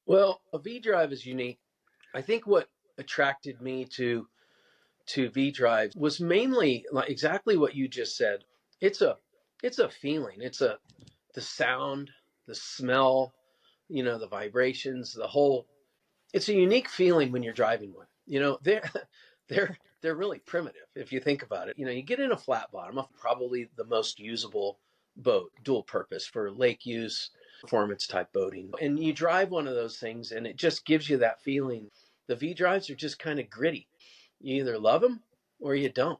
Well, a V drive is unique. I think what attracted me to V drives was mainly like exactly what you just said. It's a it's a feeling. It's a the sound, the smell, the vibrations, the whole. It's a unique feeling when you're driving one. They're they're really primitive if you think about it. You get in a flat bottom, probably the most usable boat, dual purpose for lake use, performance type boating. And you drive one of those things and it just gives you that feeling. The V drives are just kind of gritty. You either love them or you don't.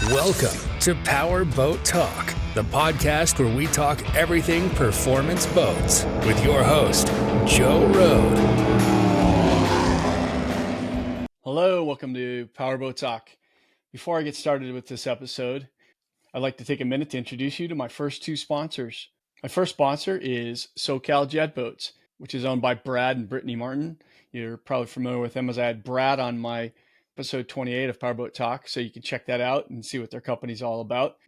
Welcome to Powerboat Talk, the podcast where we talk everything performance boats with your host, Joe Road. Hello, welcome to Powerboat Talk. Before I get started with this episode, I'd like to take a minute to introduce you to my first two sponsors. My first sponsor is SoCal Jet Boats, which is owned by Brad and Brittany Martin. You're probably familiar with them as I had Brad on my episode 28 of Powerboat Talk, so you can check that out and see what their company's all about.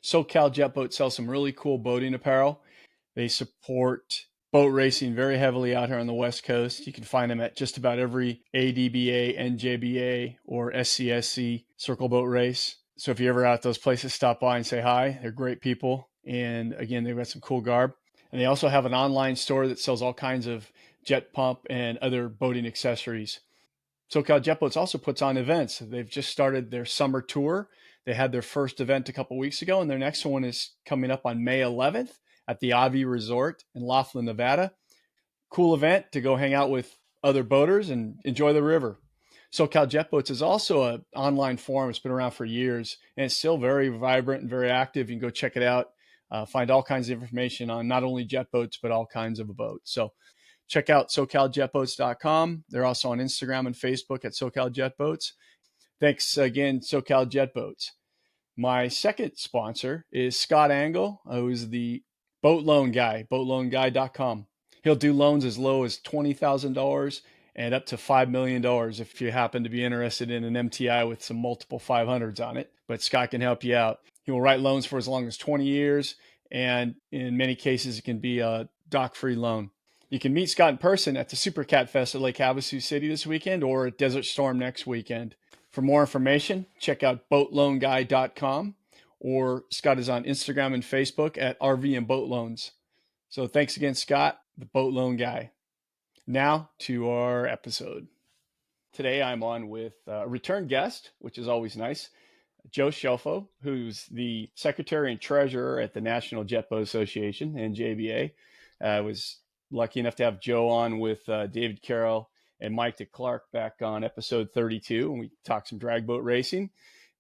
SoCal Jet Boats sells some really cool boating apparel. They support boat racing very heavily out here on the West Coast. You can find them at just about every ADBA, NJBA, or SCSC circle boat race. So if you're ever out at those places, stop by and say hi. They're great people. And again, they've got some cool garb. And they also have an online store that sells all kinds of jet pump and other boating accessories. SoCal Jet Boats also puts on events. They've just started their summer tour. They had their first event a couple weeks ago, and their next one is coming up on May 11th at the Avi Resort in Laughlin, Nevada. Cool event to go hang out with other boaters and enjoy the river. SoCal Jet Boats is also an online forum. It's been around for years, and it's still very vibrant and very active. You can go check it out, find all kinds of information on not only jet boats, but all kinds of boats. So check out SoCalJetBoats.com. They're also on Instagram and Facebook at SoCal Jet Boats. Thanks again, SoCal Jet Boats. My second sponsor is Scott Angle, who's the boat loan guy, boatloanguy.com. He'll do loans as low as $20,000 and up to $5 million if you happen to be interested in an MTI with some multiple 500s on it. But Scott can help you out. He will write loans for as long as 20 years, and in many cases, it can be a doc-free loan. You can meet Scott in person at the Super Cat Fest at Lake Havasu City this weekend or at Desert Storm next weekend. For more information, check out boatloanguy.com, or Scott is on Instagram and Facebook at RV and Boat Loans. So thanks again, Scott, the Boat Loan Guy. Now to our episode. Today I'm on with a return guest, which is always nice, Joe Shelfo, who's the Secretary and Treasurer at the National Jet Boat Association, NJBA. I was lucky enough to have Joe on with David Carroll and Mike DeClark back on episode 32, and we talked some drag boat racing.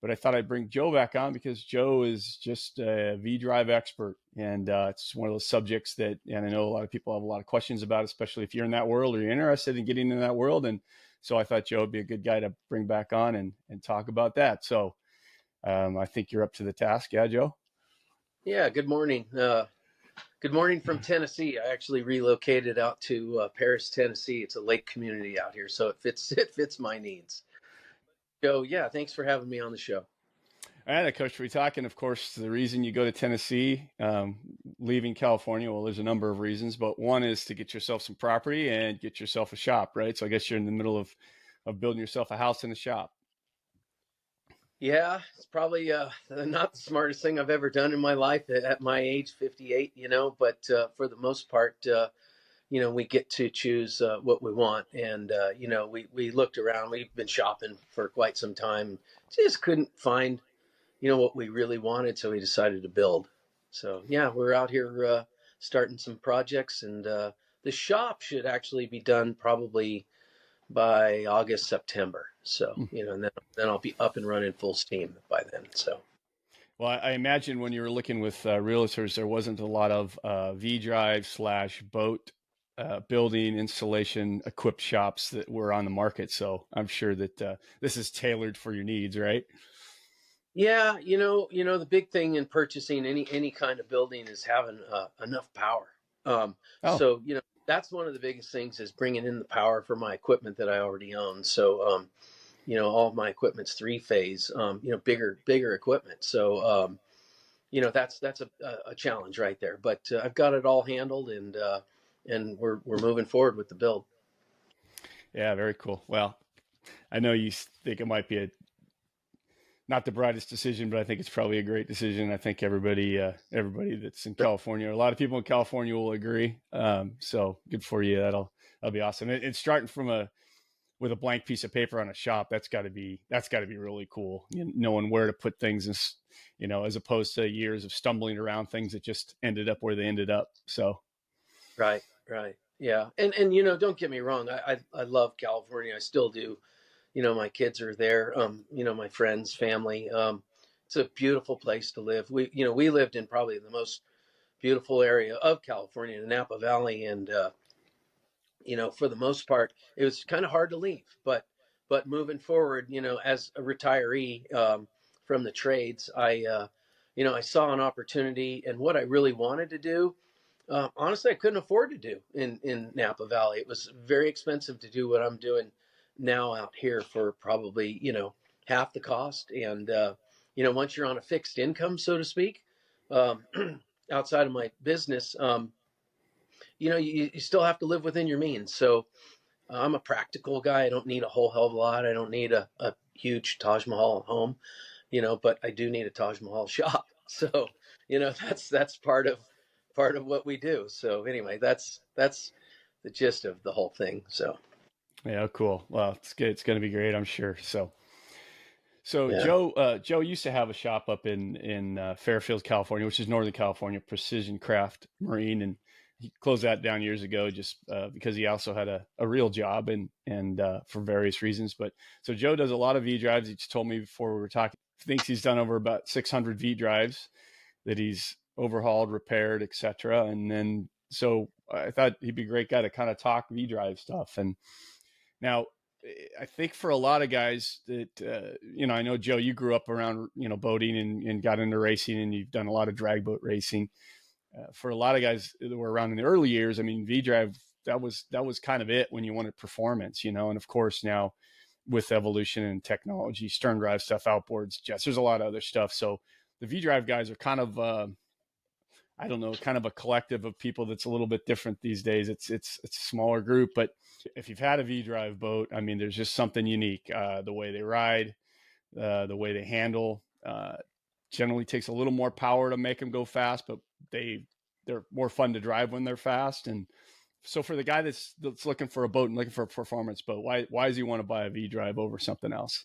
But I thought I'd bring Joe back on because Joe is just a V-drive expert, and it's one of those subjects that, and I know a lot of people have a lot of questions about, especially if you're in that world or you're interested in getting in that world. And so I thought Joe would be a good guy to bring back on and talk about that. So I think you're up to the task. Yeah, Joe? Yeah, good morning. Good morning from Tennessee. I actually relocated out to Paris, Tennessee. It's a lake community out here, so it fits my needs. Joe, yeah, thanks for having me on the show. All right, Coach, we're talking, of course, the reason you go to Tennessee, leaving California. Well, there's a number of reasons, but one is to get yourself some property and get yourself a shop, right? So I guess you're in the middle of building yourself a house and a shop. Yeah, it's probably not the smartest thing I've ever done in my life at my age, 58, but for the most part, we get to choose what we want. And, we looked around, we've been shopping for quite some time, just couldn't find, what we really wanted. So we decided to build. So, yeah, we're out here starting some projects, and the shop should actually be done probably by August, September. So, and then I'll be up and running full steam by then. So, well, I imagine when you were looking with realtors, there wasn't a lot of V-drive / boat building installation equipped shops that were on the market. So I'm sure that this is tailored for your needs, right? Yeah. The big thing in purchasing any kind of building is having enough power. So, that's one of the biggest things is bringing in the power for my equipment that I already own. So, all of my equipment's 3-phase, bigger equipment. So, that's a challenge right there, but I've got it all handled, and we're moving forward with the build. Yeah, very cool. Well, I know you think it might be not the brightest decision, but I think it's probably a great decision. I think everybody that's in California, a lot of people in California will agree. So good for you. That'll be awesome. It's starting with a blank piece of paper on a shop. That's got to be really cool. Knowing where to put things, as opposed to years of stumbling around things that just ended up where they ended up. So. Right. Yeah. And don't get me wrong. I love California. I still do. My kids are there. My friends, family. It's a beautiful place to live. We lived in probably the most beautiful area of California, the Napa Valley. And, for the most part, it was kind of hard to leave, but moving forward, as a retiree, from the trades, I saw an opportunity, and what I really wanted to do, honestly, I couldn't afford to do in Napa Valley. It was very expensive to do what I'm doing now out here for probably, half the cost. And, once you're on a fixed income, so to speak, outside of my business, you still have to live within your means. So I'm a practical guy. I don't need a whole hell of a lot. I don't need a huge Taj Mahal at home, but I do need a Taj Mahal shop. So, that's part of what we do. So anyway, that's the gist of the whole thing. So. Yeah, cool. Well, it's good. It's going to be great, I'm sure. So Yeah. Joe used to have a shop up in Fairfield, California, which is Northern California, Precision Craft Marine, and he closed that down years ago just because he also had a real job and for various reasons. But so Joe does a lot of V drives. He just told me before we were talking, thinks he's done over about 600 V drives that he's overhauled, repaired, etc. And then so I thought he'd be a great guy to kind of talk V drive stuff. And now, I think for a lot of guys that, I know, Joe, you grew up around, boating and got into racing, and you've done a lot of drag boat racing. For a lot of guys that were around in the early years, I mean, V-Drive, that was kind of it when you wanted performance, and of course now with evolution and technology, stern drive stuff, outboards, jets, there's a lot of other stuff. So the V-Drive guys are kind of, I don't know, kind of a collective of people that's a little bit different these days. It's a smaller group, but if you've had a V-Drive boat, I mean, there's just something unique. The way they ride, the way they handle, generally takes a little more power to make them go fast, but they're more fun to drive when they're fast. And so for the guy that's looking for a boat and looking for a performance boat, why does he want to buy a V-Drive over something else?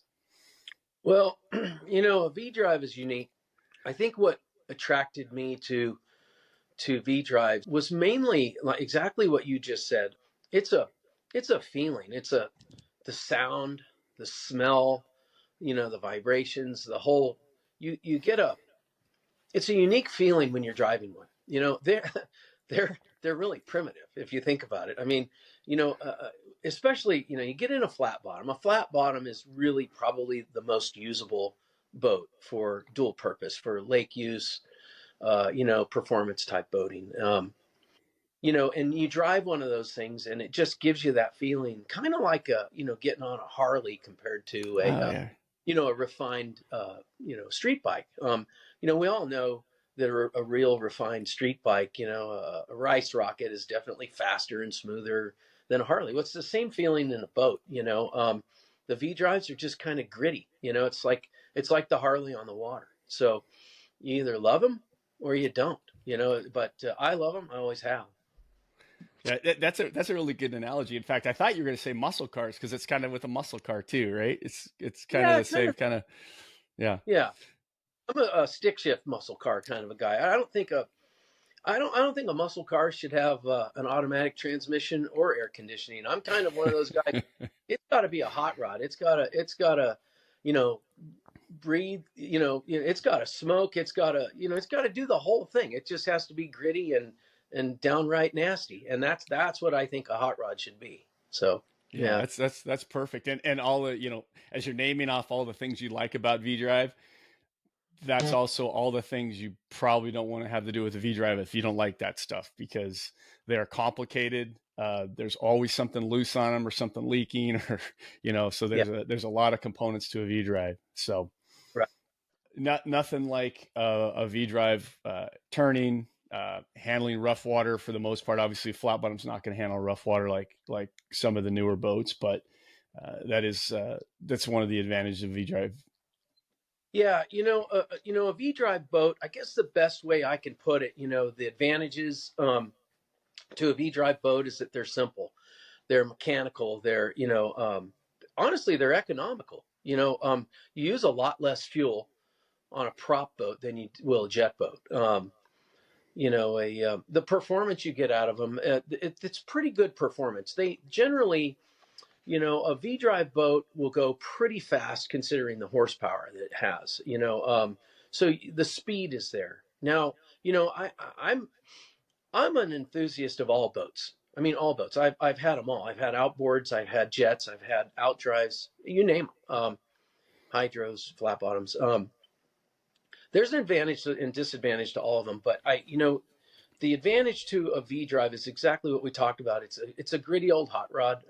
Well, a V-Drive is unique. I think what attracted me to V-Drives was mainly like exactly what you just said. It's a feeling. It's the sound, the smell, the vibrations, the whole. You get it's a unique feeling when you're driving one. They're really primitive if you think about it. I mean, especially you get in a flat bottom. A flat bottom is really probably the most usable boat for dual purpose, for lake use, performance type boating. And you drive one of those things and it just gives you that feeling, kind of like getting on a Harley compared to a refined, street bike. We all know that a real refined street bike, a rice rocket is definitely faster and smoother than a Harley. What's the same feeling in a boat? The V drives are just kind of gritty. It's like the Harley on the water. So you either love them or you don't. But I love them. I always have. Yeah, that's a really good analogy. In fact, I thought you were going to say muscle cars because it's kind of with a muscle car too, right? It's kind of the same kind of, yeah. Yeah, I'm a stick shift muscle car kind of a guy. I don't think a muscle car should have an automatic transmission or air conditioning. I'm kind of one of those guys. It's got to be a hot rod. It's got to, breathe. It's got to smoke. It's got to do the whole thing. It just has to be gritty and downright nasty. And that's what I think a hot rod should be. So yeah, that's perfect. And all the, as you're naming off all the things you like about V-Drive, that's also all the things you probably don't want to have to do with the V-Drive if you don't like that stuff, because they're complicated. There's always something loose on them or something leaking, or, so there's a lot of components to a V-Drive. So right. nothing like a V-Drive turning handling rough water for the most part. Obviously, flat bottom's not going to handle rough water like some of the newer boats, but that's one of the advantages of V-Drive. Yeah, a V-Drive boat, I guess the best way I can put it, the advantages to a V-Drive boat is that they're simple, they're mechanical, they're, honestly, they're economical. You use a lot less fuel on a prop boat than you will a jet boat. The performance you get out of them, it's pretty good performance. They generally, a V-Drive boat will go pretty fast considering the horsepower that it has. So the speed is there. Now, I'm an enthusiast of all boats. I mean, all boats. I've had them all. I've had outboards. I've had jets. I've had outdrives. You name them. Hydros, flat bottoms. There's an advantage and disadvantage to all of them, but the advantage to a V-Drive is exactly what we talked about. It's a gritty old hot rod.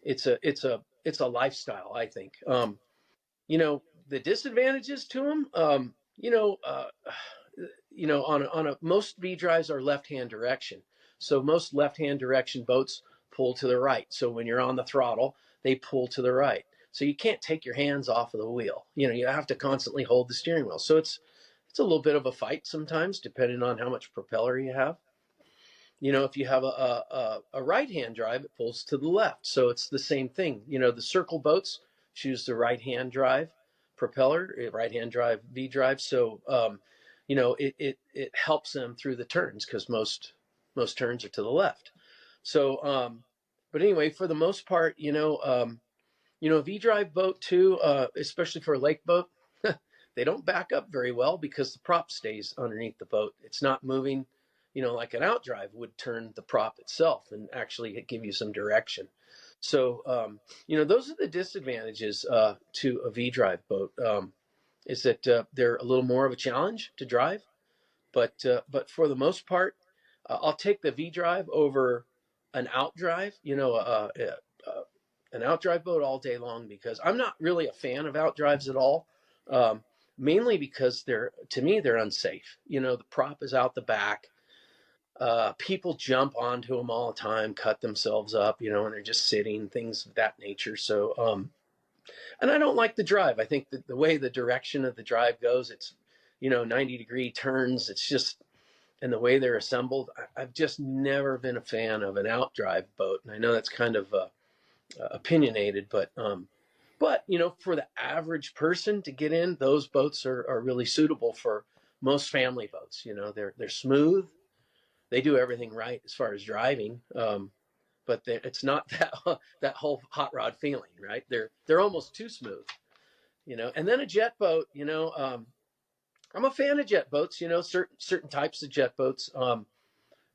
It's a lifestyle, I think. The disadvantages to them, most V-Drives are left-hand direction. So most left-hand direction boats pull to the right. So when you're on the throttle, they pull to the right. So you can't take your hands off of the wheel. You have to constantly hold the steering wheel. So it's a little bit of a fight sometimes, depending on how much propeller you have. If you have a right-hand drive, it pulls to the left. So it's the same thing. The circle boats choose the right-hand drive propeller, right-hand drive V-drive. So, it helps them through the turns because most turns are to the left. So, but anyway, for the most part, V-drive boat too, especially for a lake boat, they don't back up very well because the prop stays underneath the boat. It's not moving, like an outdrive would turn the prop itself and actually give you some direction. So, those are the disadvantages to a V-drive boat, is that they're a little more of a challenge to drive. But for the most part, I'll take the V-drive over an outdrive, an outdrive boat all day long, because I'm not really a fan of outdrives at all. Mainly because to me, they're unsafe. The prop is out the back. People jump onto them all the time, cut themselves up, and they're just sitting, things of that nature. So, and I don't like the drive. I think that the way the direction of the drive goes, it's, 90-degree turns. It's just, and the way they're assembled, I've just never been a fan of an outdrive boat. And I know that's kind of opinionated, but for the average person to get in, those boats are really suitable for most family boats. They're smooth. They do everything right as far as driving, but it's not that whole hot rod feeling, right? They're almost too smooth, And then a jet boat, I'm a fan of jet boats. Certain types of jet boats,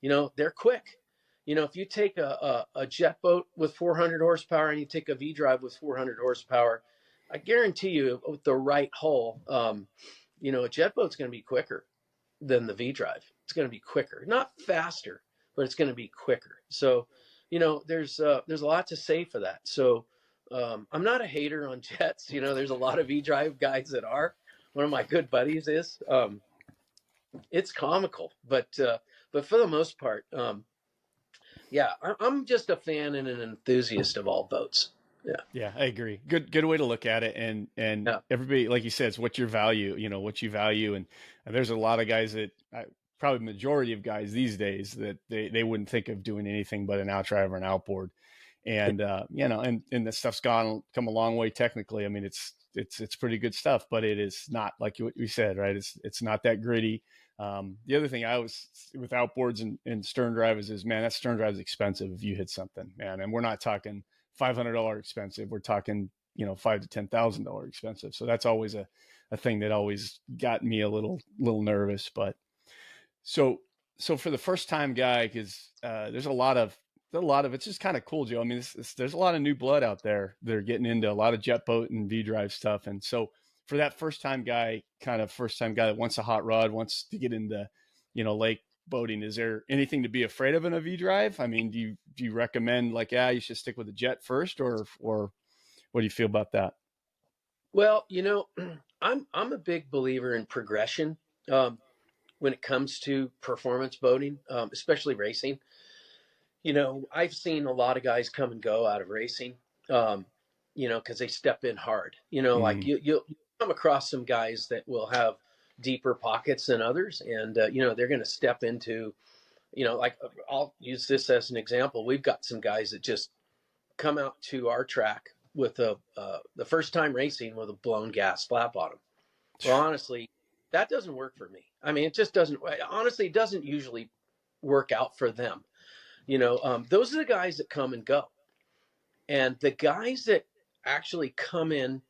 they're quick. If you take a jet boat with 400 horsepower and you take a V-drive with 400 horsepower, I guarantee you with the right hull, a jet boat's going to be quicker than the V-drive. It's going to be quicker, not faster, but it's going to be quicker. So, there's a lot to say for that. So, I'm not a hater on jets. There's a lot of V-drive guys that are. One of my good buddies is. It's comical, but for the most part, yeah, I'm just a fan and an enthusiast of all boats. Yeah, I agree. Good way to look at it. And Yeah. Everybody, like you said, it's what your value, what you value. And there's a lot of guys that probably majority of guys these days that they wouldn't think of doing anything but an outdrive or an outboard. And, and this stuff's come a long way technically. I mean, it's pretty good stuff, but it is not like what we said, right? It's not that gritty. The other thing I was with outboards and stern drivers is, man, that stern drive is expensive if you hit something, man. And we're not talking $500 expensive. We're talking, $5,000 to $10,000 expensive. So that's always a thing that always got me a little nervous. But so for the first time guy, because there's a lot of it's just kind of cool, Joe. I mean, there's a lot of new blood out there. They're getting into a lot of jet boat and V-drive stuff. And so for that first time guy that wants a hot rod, wants to get into, lake boating, is there anything to be afraid of in a V-drive? I mean, do you recommend you should stick with the jet first, or what do you feel about that? Well, I'm a big believer in progression. when it comes to performance boating, especially racing. I've seen a lot of guys come and go out of racing, because they step in hard. Like you'll come across some guys that will have deeper pockets than others, and they're going to step into, like I'll use this as an example. We've got some guys that just come out to our track with the first time racing with a blown gas flat bottom. Well, honestly, that doesn't work for me. I mean, it just doesn't. Honestly, it doesn't usually work out for them. Those are the guys that come and go, and the guys that actually come in,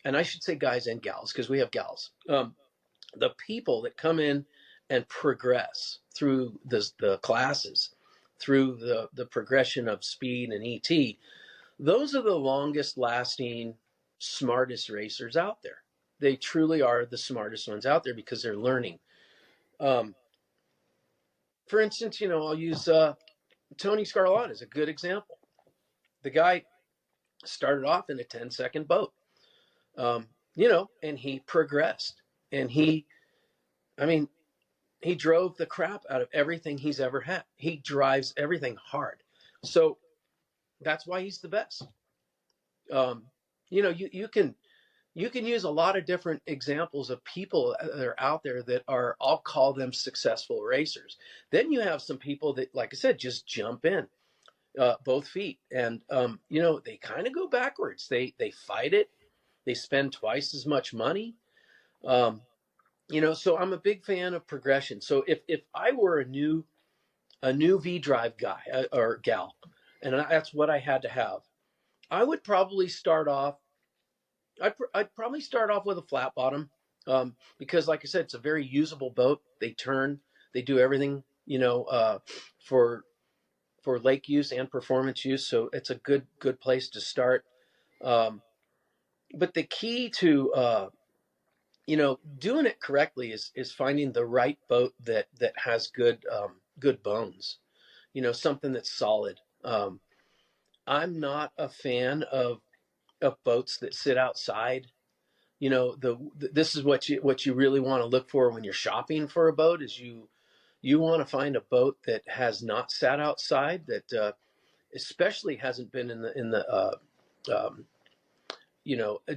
and I should say guys and gals because we have gals. The people that come in and progress through the classes, through the progression of speed and ET, those are the longest lasting, smartest racers out there. They truly are the smartest ones out there because they're learning. For instance, I'll use Tony Scarlett as a good example. The guy started off in a 10-second boat, and he progressed, and he drove the crap out of everything he's ever had. He drives everything hard. So that's why he's the best. You can use a lot of different examples of people that are out there that are, I'll call them successful racers. Then you have some people that, like I said, just jump in both feet, and they kind of go backwards. They fight it. They spend twice as much money. So I'm a big fan of progression. So if I were a new V drive guy or gal, and that's what I had to have, I would probably start off. I'd probably start off with a flat bottom, because, like I said, it's a very usable boat. They turn, they do everything, for lake use and performance use. So it's a good place to start. But the key to doing it correctly is finding the right boat that has good bones, something that's solid. I'm not a fan of boats that sit outside. This is what you really want to look for when you're shopping for a boat is you want to find a boat that has not sat outside, that especially hasn't been in the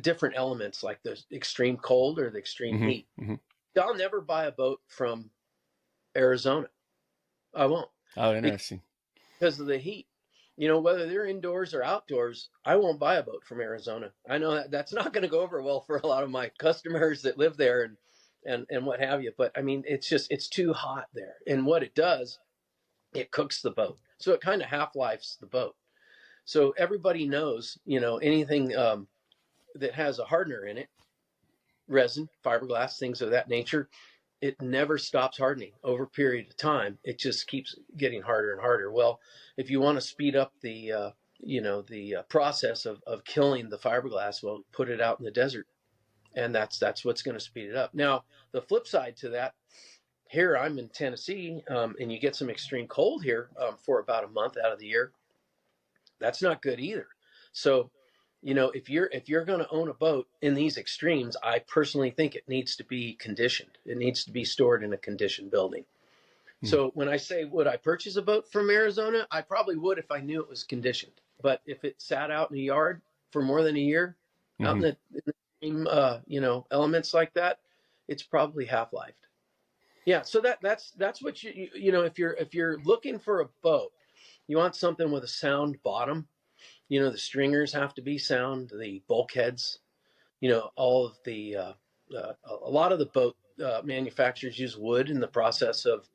different elements like the extreme cold or the extreme heat. Mm-hmm. I'll never buy a boat from Arizona. I won't. Oh, interesting. Because of the heat. Whether they're indoors or outdoors, I won't buy a boat from Arizona. I know that's not going to go over well for a lot of my customers that live there and what have you. But I mean, it's too hot there. And what it does, it cooks the boat. So it kind of half-lifes the boat. So everybody knows, anything that has a hardener in it, resin, fiberglass, things of that nature, it never stops hardening over a period of time. It just keeps getting harder and harder. Well, if you want to speed up the process of killing the fiberglass, well, put it out in the desert, and that's what's going to speed it up. Now, the flip side to that, here I'm in Tennessee, and you get some extreme cold here for about a month out of the year. That's not good either. So, if you're going to own a boat in these extremes, I personally think it needs to be conditioned. It needs to be stored in a conditioned building. So when I say, would I purchase a boat from Arizona? I probably would if I knew it was conditioned. But if it sat out in the yard for more than a year, out in the extreme, elements like that, it's probably half-lifed. Yeah. So that's what if you're looking for a boat, you want something with a sound bottom. The stringers have to be sound, the bulkheads, all of the, a lot of the boat manufacturers use wood in the process of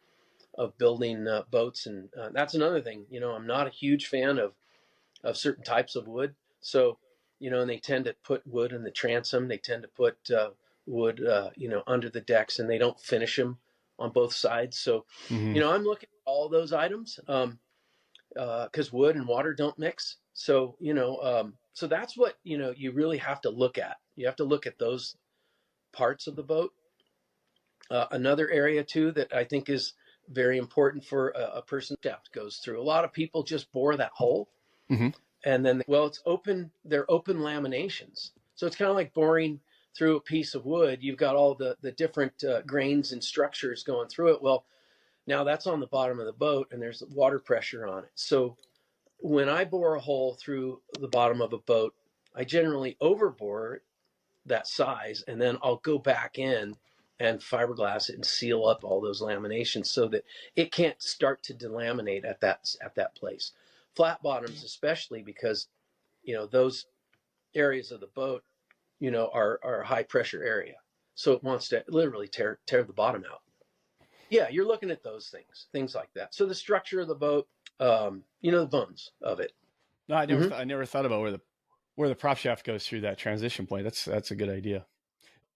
building boats. And that's another thing, I'm not a huge fan of certain types of wood. So, and they tend to put wood in the transom. They tend to put wood, under the decks, and they don't finish them on both sides. So, I'm looking at all those items because wood and water don't mix. So, so that's what, you really have to look at. You have to look at those parts of the boat. Another area too, that I think is very important for a person shaft goes through. A lot of people just bore that hole and then, it's open. They're open laminations. So it's kind of like boring through a piece of wood, you've got all the different grains and structures going through it. Well, now that's on the bottom of the boat and there's water pressure on it. So when I bore a hole through the bottom of a boat, I generally overbore that size, and then I'll go back in and fiberglass it and seal up all those laminations so that it can't start to delaminate at that place. Flat bottoms, especially, because those areas of the boat, are a high pressure area, so it wants to literally tear the bottom out. Yeah, you're looking at those things like that. So the structure of the boat, the bones of it. No, I never thought about where the prop shaft goes through that transition point. That's a good idea.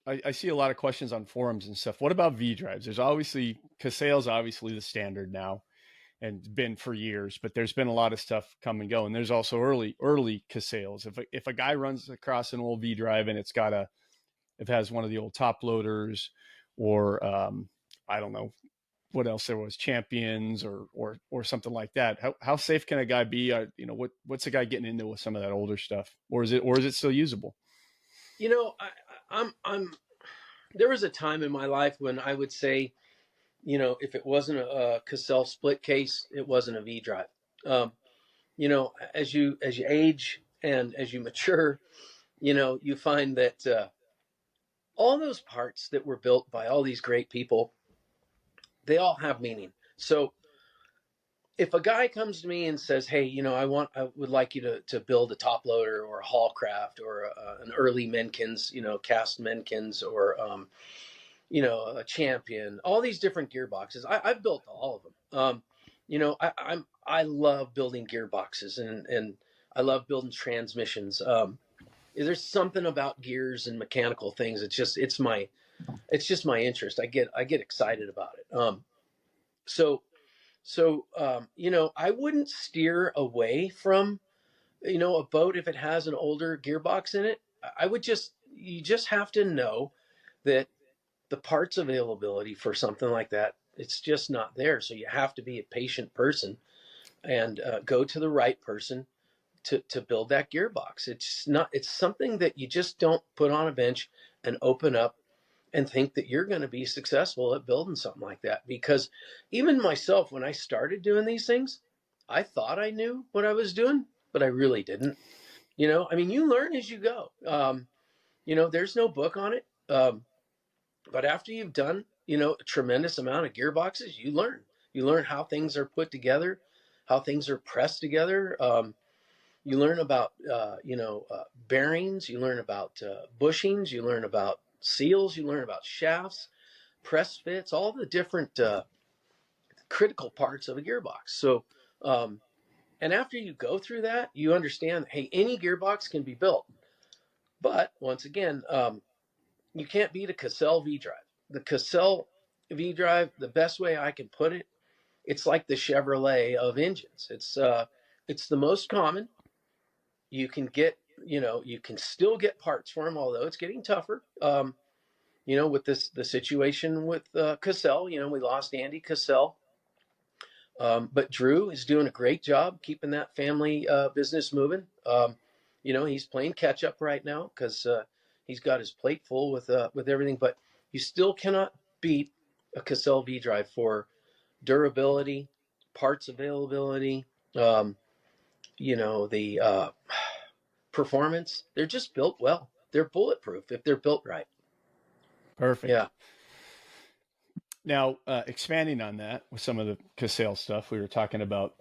I see a lot of questions on forums and stuff. What about V drives? There's obviously, Cassell's obviously the standard now and been for years, but there's been a lot of stuff come and go. And there's also early Cassell's. If a guy runs across an old V drive and it has one of the old top loaders, or I don't know what else there was, Champions or something like that, how safe can a guy be? What's a guy getting into with some of that older stuff, or is it still usable? There was a time in my life when I would say, if it wasn't a Cassell split case, it wasn't a V drive. As you age and as you mature, you find that all those parts that were built by all these great people, they all have meaning. So if a guy comes to me and says, hey, I would like you to build a top loader or a Hallcraft or an early Menkins, cast Menkins, or, a Champion, all these different gearboxes. I've built all of them. I love building gearboxes and I love building transmissions. There's something about gears and mechanical things. It's just my interest. I get excited about it. So, I wouldn't steer away from, a boat if it has an older gearbox in it. You just have to know that the parts availability for something like that, it's just not there. So you have to be a patient person and go to the right person to build that gearbox. It's something that you just don't put on a bench and open up and think that you're going to be successful at building something like that. Because even myself, when I started doing these things, I thought I knew what I was doing, but I really didn't. You learn as you go. There's no book on it. But after you've done, a tremendous amount of gearboxes, you learn how things are put together, how things are pressed together. You learn about, bearings, you learn about bushings, you learn about seals, you learn about shafts, press fits, all the different critical parts of a gearbox. So, and after you go through that, you understand, hey, any gearbox can be built. But once again, you can't beat a Cassell V drive. The Cassell V drive, the best way I can put it, it's like the Chevrolet of engines. It's the most common. You can get, you can still get parts for them, although it's getting tougher. With the situation with Cassell, we lost Andy Cassell. But Drew is doing a great job keeping that family business moving. He's playing catch up right now because he's got his plate full with everything. But you still cannot beat a Cassell V drive for durability, parts availability, the performance. They're just built well. They're bulletproof if they're built right. Perfect. Yeah. Now, expanding on that with some of the Cassell stuff, we were talking about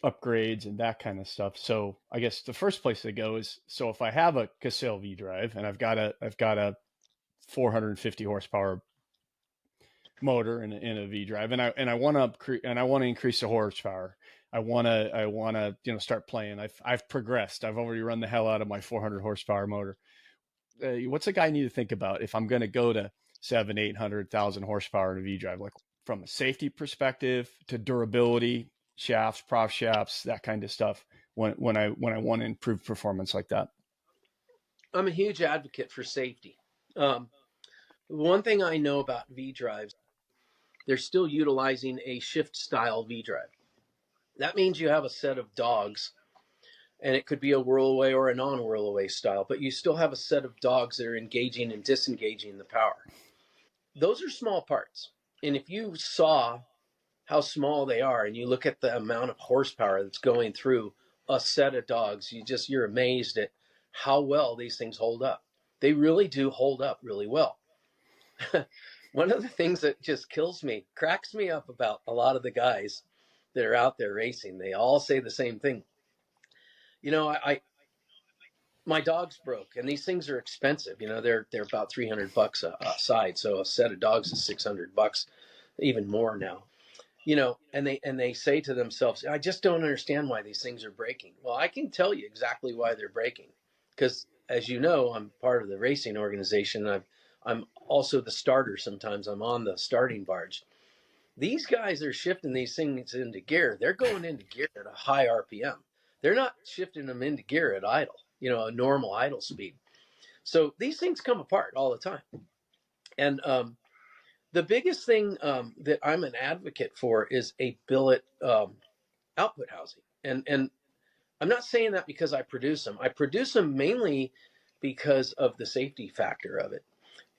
upgrades and that kind of stuff. So I guess the first place to go is, so if I have a Cassell V drive and I've got a 450 horsepower motor in a V drive, and I want to increase the horsepower. I want to start playing. I've progressed. I've already run the hell out of my 400 horsepower motor. What's a guy need to think about if I'm going to go to 700-800,000 horsepower in a V drive, like from a safety perspective to durability, shafts, prop shafts, that kind of stuff, when I want to improve performance like that? I'm a huge advocate for safety. One thing I know about V drives, they're still utilizing a shift style V drive. That means you have a set of dogs, and it could be a whirl-away or a non-whirl-away style, but you still have a set of dogs that are engaging and disengaging the power. Those are small parts. And if you saw how small they are and you look at the amount of horsepower that's going through a set of dogs, you're amazed at how well these things hold up. They really do hold up really well. One of the things that just cracks me up about a lot of the guys that are out there racing, they all say the same thing. My dog's broke, and these things are expensive. They're about $300 a side. So a set of dogs is $600, even more now. And they say to themselves, I just don't understand why these things are breaking. Well, I can tell you exactly why they're breaking, because as you know, I'm part of the racing organization. I'm also the starter. Sometimes I'm on the starting barge. These guys are shifting these things into gear. They're going into gear at a high RPM. They're not shifting them into gear at idle, a normal idle speed. So these things come apart all the time. And the biggest thing that I'm an advocate for is a billet output housing. And I'm not saying that because I produce them. I produce them mainly because of the safety factor of it,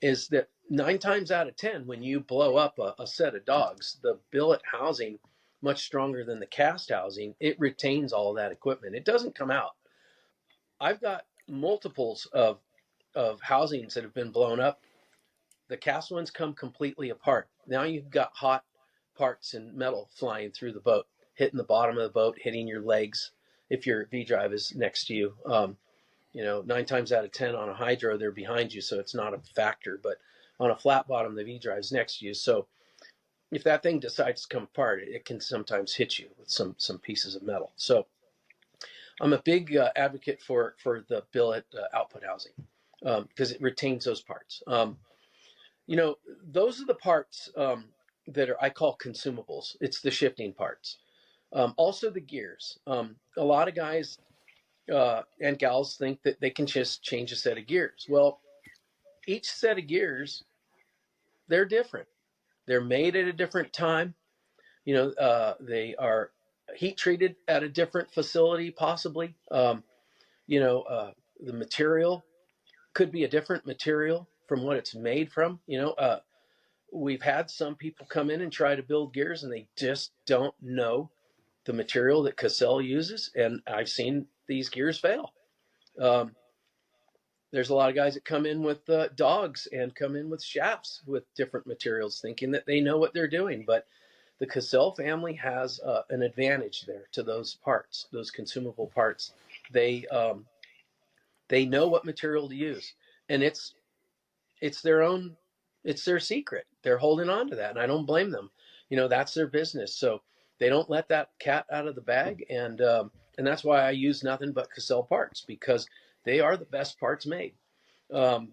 is that 9 times out of 10, when you blow up a set of dogs, the billet housing, much stronger than the cast housing, it retains all of that equipment. It doesn't come out. I've got multiples of housings that have been blown up. The cast ones come completely apart. Now you've got hot parts and metal flying through the boat, hitting the bottom of the boat, hitting your legs if your V-drive is next to you. 9 times out of 10 on a hydro, they're behind you, so it's not a factor. But on a flat bottom, the V-drive's next to you. So if that thing decides to come apart, it can sometimes hit you with some pieces of metal. So I'm a big advocate for the billet output housing because it retains those parts. Those are the parts that I call consumables. It's the shifting parts. Also the gears. A lot of guys and gals think that they can just change a set of gears. Well, each set of gears, they're different. They're made at a different time. They are heat treated at a different facility, possibly. The material could be a different material from what it's made from. We've had some people come in and try to build gears, and they just don't know the material that Cassell uses, and I've seen these gears fail. There's a lot of guys that come in with dogs and come in with shafts with different materials, thinking that they know what they're doing, but the Cassell family has an advantage there to those parts, those consumable parts. They know what material to use, and it's their secret. They're holding on to that, and I don't blame them. That's their business. So they don't let that cat out of the bag, and that's why I use nothing but Cassell parts, because they are the best parts made. Now,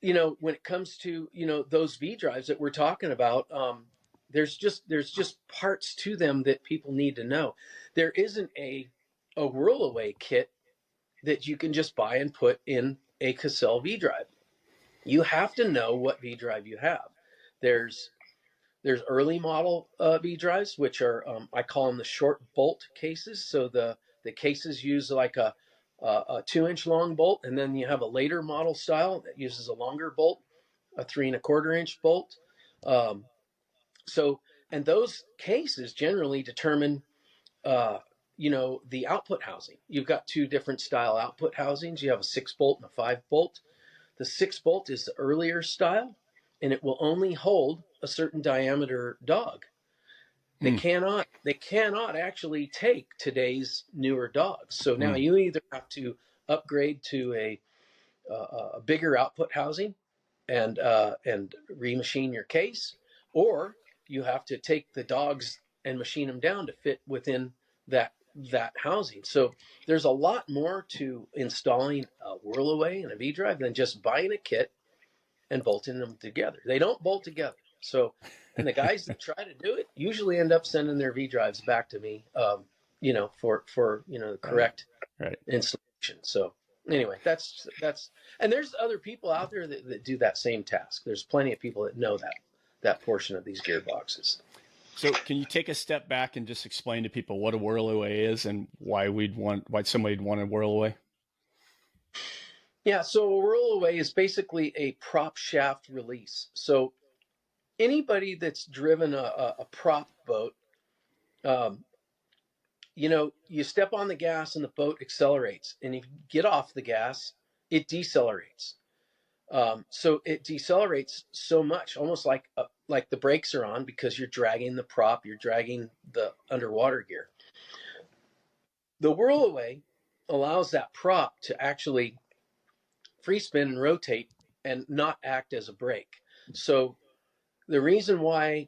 when it comes to those V drives that we're talking about, there's just parts to them that people need to know. There isn't a Whirl-a-way kit that you can just buy and put in a Cassell V drive. You have to know what V drive you have. There's early model V drives, which are I call them the short bolt cases. So the cases use like a 2-inch long bolt, and then you have a later model style that uses a longer bolt, a 3 1/4 inch bolt. And those cases generally determine the output housing. You've got 2 different style output housings. You have a 6 bolt and a 5 bolt. The 6 bolt is the earlier style, and it will only hold a certain diameter dog. They cannot actually take today's newer dogs. So now you either have to upgrade to a bigger output housing and remachine your case, or you have to take the dogs and machine them down to fit within that housing. So there's a lot more to installing a Whirl-a-way and a V-drive than just buying a kit and bolting them together. They don't bolt together. So, and the guys that try to do it usually end up sending their V-drives back to me, for the correct installation. So anyway, that's, and there's other people out there that do that same task. There's plenty of people that know that portion of these gearboxes. So can you take a step back and just explain to people what a whirl-away is and why somebody'd want a whirl-away? Yeah, so a Whirl-a-way is basically a prop shaft release. So anybody that's driven a prop boat, you step on the gas and the boat accelerates. And if you get off the gas, it decelerates. So it decelerates so much, almost like the brakes are on because you're dragging the prop, you're dragging the underwater gear. The Whirl-a-way allows that prop to actually free spin and rotate and not act as a brake. So the reason why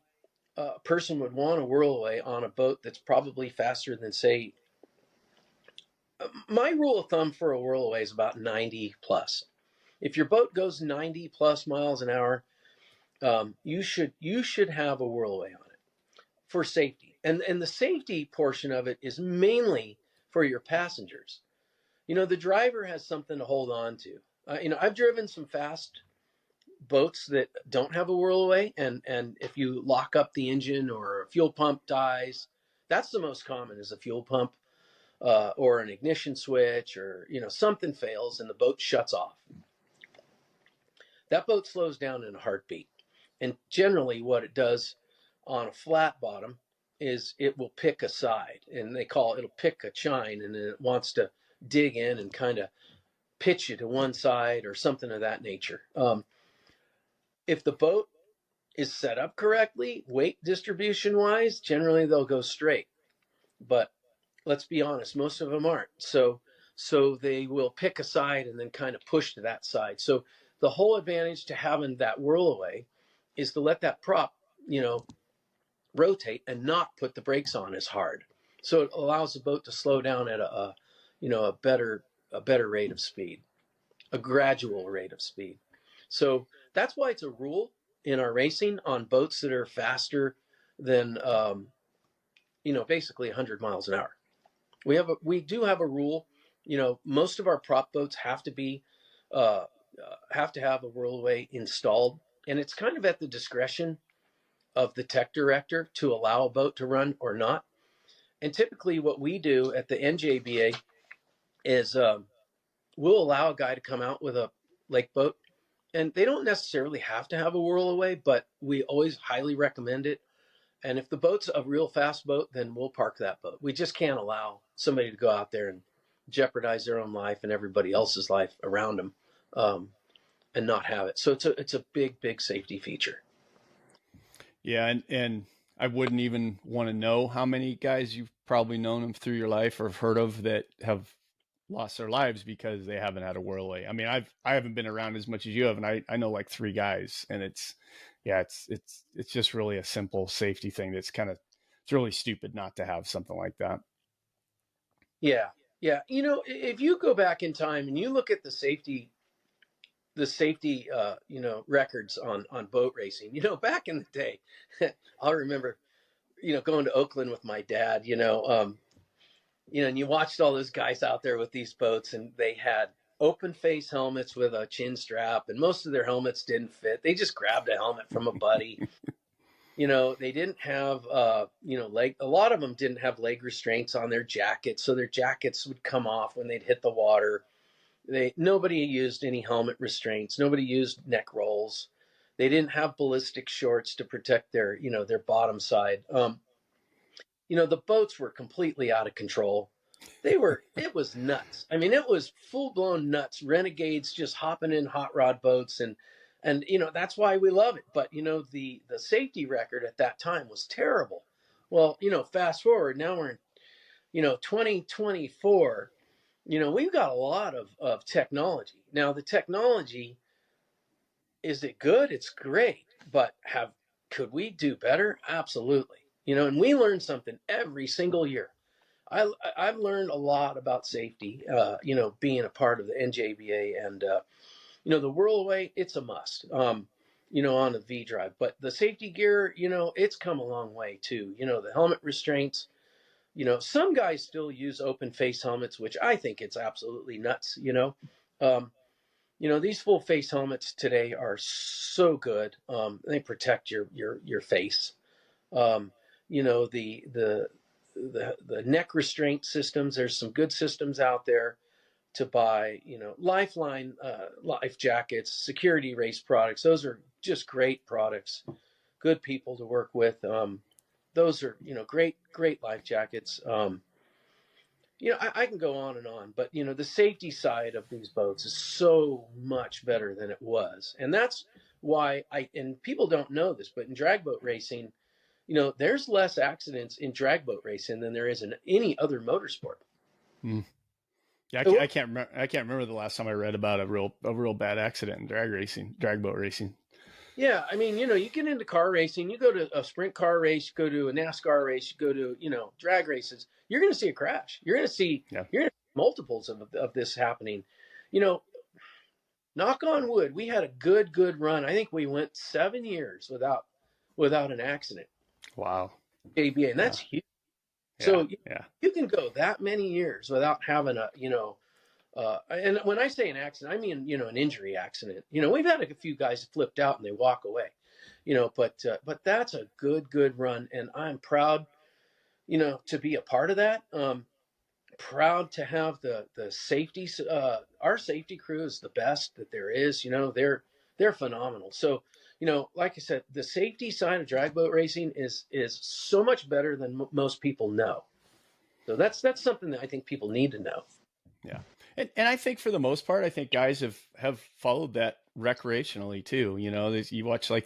a person would want a Whirl-a-way on a boat that's probably faster than, say, my rule of thumb for a Whirl-a-way is about 90 plus. If your boat goes 90 plus miles an hour, you should have a Whirl-a-way on it for safety. And the safety portion of it is mainly for your passengers. The driver has something to hold on to. I've driven some fast boats that don't have a Whirl-a-way, and if you lock up the engine or a fuel pump dies, that's the most common, is a fuel pump or an ignition switch, or something fails and the boat shuts off. That boat slows down in a heartbeat. And generally what it does on a flat bottom is it will pick a side, and it'll pick a chine, and then it wants to dig in and kind of pitch you to one side or something of that nature. If the boat is set up correctly, weight distribution wise, generally they'll go straight. But let's be honest, most of them aren't. So they will pick a side and then kind of push to that side. So the whole advantage to having that Whirl-a-way is to let that prop, rotate and not put the brakes on as hard. So it allows the boat to slow down at a better rate of speed, a gradual rate of speed. So that's why it's a rule in our racing on boats that are faster than, basically 100 miles an hour. We do have a rule. Most of our prop boats have to have a Whirl-a-way installed, and it's kind of at the discretion of the tech director to allow a boat to run or not. And typically what we do at the NJBA is we'll allow a guy to come out with a lake boat, and they don't necessarily have to have a Whirl-a-way, but we always highly recommend it. And if the boat's a real fast boat, then we'll park that boat. We just can't allow somebody to go out there and jeopardize their own life and everybody else's life around them and not have it. So it's a big, big safety feature. Yeah, and I wouldn't even want to know how many guys you've probably known them through your life or have heard of that have lost their lives because they haven't had a Whirl-a-way. I mean, I haven't been around as much as you have, and I know like 3 guys, and it's just really a simple safety thing. It's really stupid not to have something like that. Yeah. If you go back in time and you look at the safety records on boat racing, back in the day, I'll remember, going to Oakland with my dad, and you watched all those guys out there with these boats, and they had open face helmets with a chin strap, and most of their helmets didn't fit. They just grabbed a helmet from a buddy. They didn't have, a lot of them didn't have leg restraints on their jackets, so their jackets would come off when they'd hit the water. Nobody used any helmet restraints. Nobody used neck rolls. They didn't have ballistic shorts to protect their bottom side. The boats were completely out of control. It was nuts. I mean, it was full blown nuts. Renegades just hopping in hot rod boats, and that's why we love it. But the safety record at that time was terrible. Well, fast forward, now we're in 2024. We've got a lot of technology. Now the technology, is it good? It's great, but could we do better? Absolutely. And we learn something every single year. I've learned a lot about safety, being a part of the NJBA, and the Whirl-a-way, it's a must, on a V drive. But the safety gear, it's come a long way too. The helmet restraints, some guys still use open face helmets, which I think it's absolutely nuts. These full face helmets today are so good. They protect your face. the neck restraint systems. There's some good systems out there to buy, Lifeline life jackets, security race products. Those are just great products, good people to work with. Those are, great life jackets. I can go on and on, but the safety side of these boats is so much better than it was. And that's why and people don't know this, but in drag boat racing, there's less accidents in drag boat racing than there is in any other motorsport. Mm. Yeah, I can't remember the last time I read about a real bad accident in drag boat racing. Yeah, I mean, you get into car racing, you go to a sprint car race, you go to a NASCAR race, you go to, drag races, you're going to see a crash. You're going to see multiples of this happening. Knock on wood, we had a good run. I think we went 7 years without an accident. Wow. NJBA, and that's huge. So you can go that many years without having and when I say an accident, I mean, an injury accident. We've had a few guys flipped out and they walk away, but that's a good run. And I'm proud, to be a part of that. Proud to have the safety. Our safety crew is the best that there is. They're phenomenal. So, like I said, the safety side of drag boat racing is so much better than most people know. So that's something that I think people need to know. Yeah. And I think for the most part, I think guys have followed that recreationally too. You watch I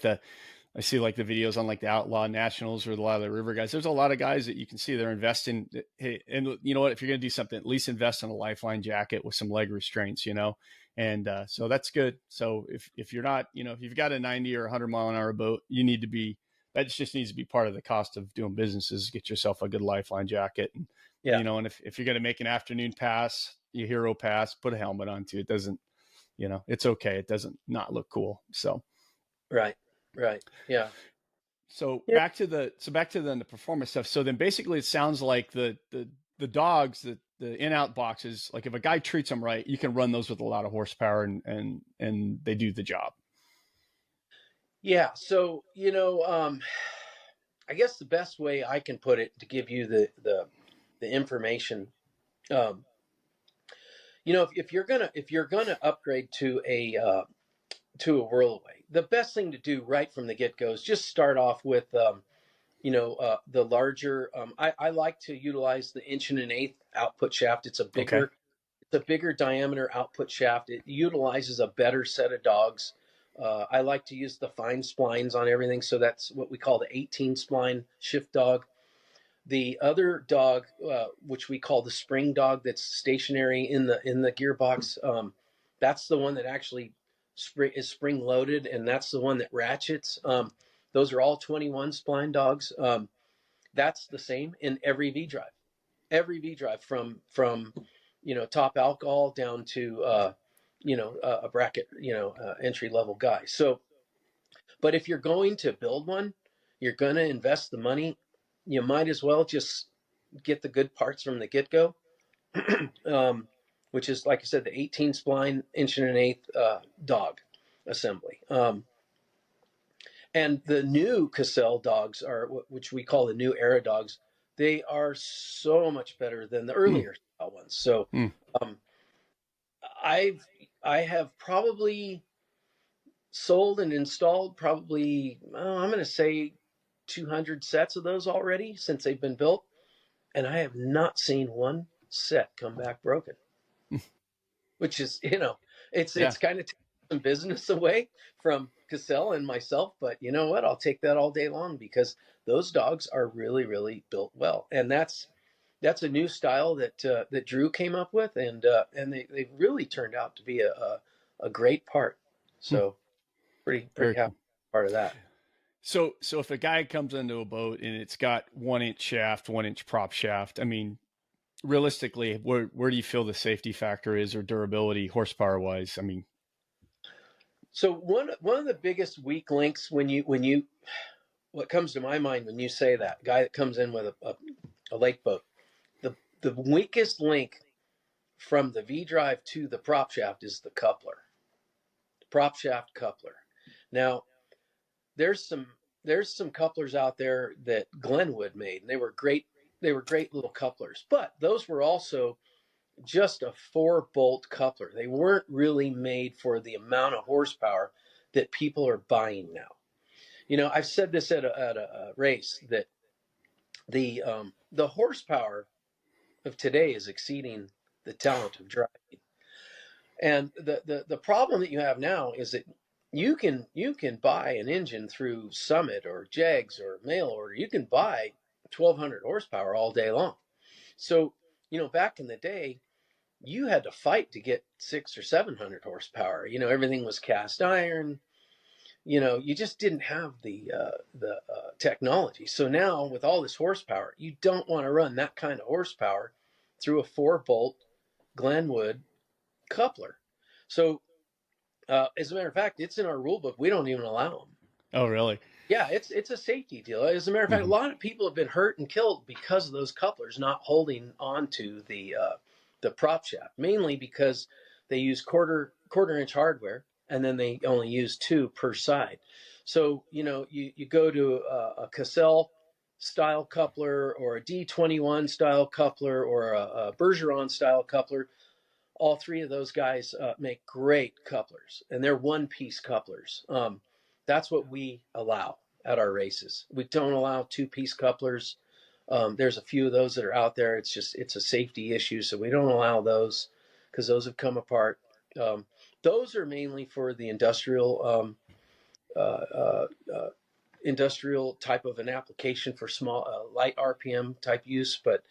see the videos on the Outlaw Nationals or a lot of the river guys. There's a lot of guys that you can see they're investing. Hey, and you know what, if you're going to do something, at least invest in a lifeline jacket with some leg restraints, and so that's good. So if you're not, if you've got a 90 or 100 mile an hour boat, that just needs to be part of the cost of doing business is get yourself a good lifeline jacket. And, and if you're going to make an afternoon pass, your hero pass, put a helmet on too. It doesn't, it's okay. It doesn't not look cool. So. Right. Yeah. So back to the performance stuff. So then basically it sounds like the dogs, the in-out boxes, like if a guy treats them right, you can run those with a lot of horsepower and they do the job. Yeah. So, I guess the best way I can put it to give you the information, if you're gonna upgrade to a Whirl-a-way, the best thing to do right from the get-go is just start off with, the larger. I like to utilize the 1.125" output shaft. It's a bigger diameter output shaft. It utilizes a better set of dogs. I like to use the fine splines on everything, so that's what we call the 18 spline shift dog. The other dog, which we call the spring dog, that's stationary in the gearbox, that's the one that actually is spring loaded, and that's the one that ratchets. Those are all 21 spline dogs. That's the same in every V drive. Every V drive from top alcohol down to a bracket, entry level guy. So, but if you're going to build one, you're going to invest the money, you might as well just get the good parts from the get-go, which is, like I said, the 18 spline 1.125" dog assembly. And the new Cassell dogs which we call the new era dogs. They are so much better than the earlier style ones. So I have probably sold and installed probably, I'm going to say 200 sets of those already since they've been built. And I have not seen one set come back broken, which is, it's kind of taking some business away from Cassell and myself. But you know what? I'll take that all day long because those dogs are really, really built well. And that's a new style that Drew came up with. And they really turned out to be a great part. So pretty happy part of that. So if a guy comes into a boat and it's got 1 inch shaft, 1 inch prop shaft, I mean, realistically, where do you feel the safety factor is or durability horsepower wise? I mean, so one of the biggest weak links when you what comes to my mind when you say that guy that comes in with a lake boat, the weakest link from the V drive to the prop shaft is the coupler, the prop shaft coupler. Now, there's there's some couplers out there that Glenwood made, and they were great. They were great little couplers, but those were also just a 4-bolt coupler. They weren't really made for the amount of horsepower that people are buying now. You know, I've said this at a race that the horsepower of today is exceeding the talent of driving. And the problem that you have now is that you can buy an engine through Summit or Jegs or mail order. You can buy 1,200 horsepower all day long. So, you know, back in the day, you had to fight to get 600 or 700 horsepower. You know, everything was cast iron. You know, you just didn't have the technology. So now with all this horsepower, you don't want to run that kind of horsepower through a 4-bolt Glenwood coupler. So as a matter of fact, it's in our rule book. We don't even allow them. Oh, really? Yeah, it's a safety deal. As a matter of fact, a lot of people have been hurt and killed because of those couplers not holding onto the prop shaft, mainly because they use quarter inch hardware, and then they only use 2 per side. So, you know, you go to a Cassell style coupler or a D21 style coupler or a Bergeron style coupler. All 3 of those guys make great couplers, and they're 1-piece couplers. That's what we allow at our races. We don't allow 2-piece couplers. There's a few of those that are out there. It's a safety issue, so we don't allow those because those have come apart. Those are mainly for the industrial type of an application for small, light RPM type use. But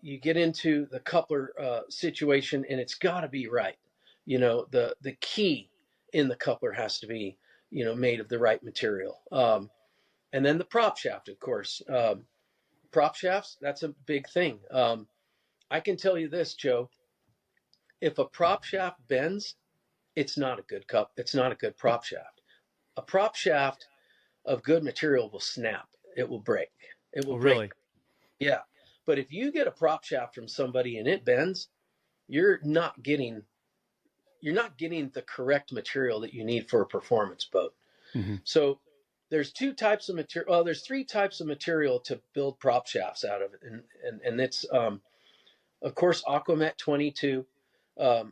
you get into the coupler situation, and it's got to be right. You know, the key in the coupler has to be, you know, made of the right material. And then the prop shaft, of course. Prop shafts, that's a big thing. I can tell you this, Joe. If a prop shaft bends, it's not a good It's not a good prop shaft. A prop shaft of good material will snap. It will break. It will break. Really? Yeah. But if you get a prop shaft from somebody and it bends, you're not getting the correct material that you need for a performance boat. Mm-hmm. So there's 2 types of material. Well, there's 3 types of material to build prop shafts out of it. And it's, of course, Aquamet 22.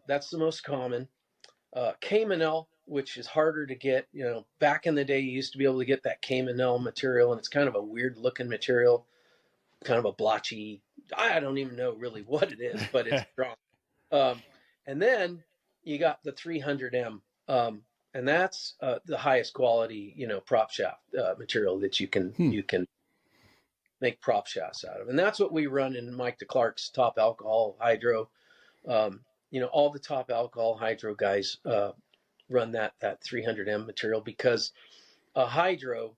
That's the most common. Caymanel, which is harder to get. You know, back in the day, you used to be able to get that Caymanel material, and it's kind of a weird looking material, kind of a blotchy. I don't even know really what it is, but it's strong. And then you got the 300M, and that's the highest quality, you know, prop shaft material that you can make prop shafts out of, and that's what we run in Mike DeClark's top alcohol hydro. You know, all the top alcohol hydro guys run that 300M material because a hydro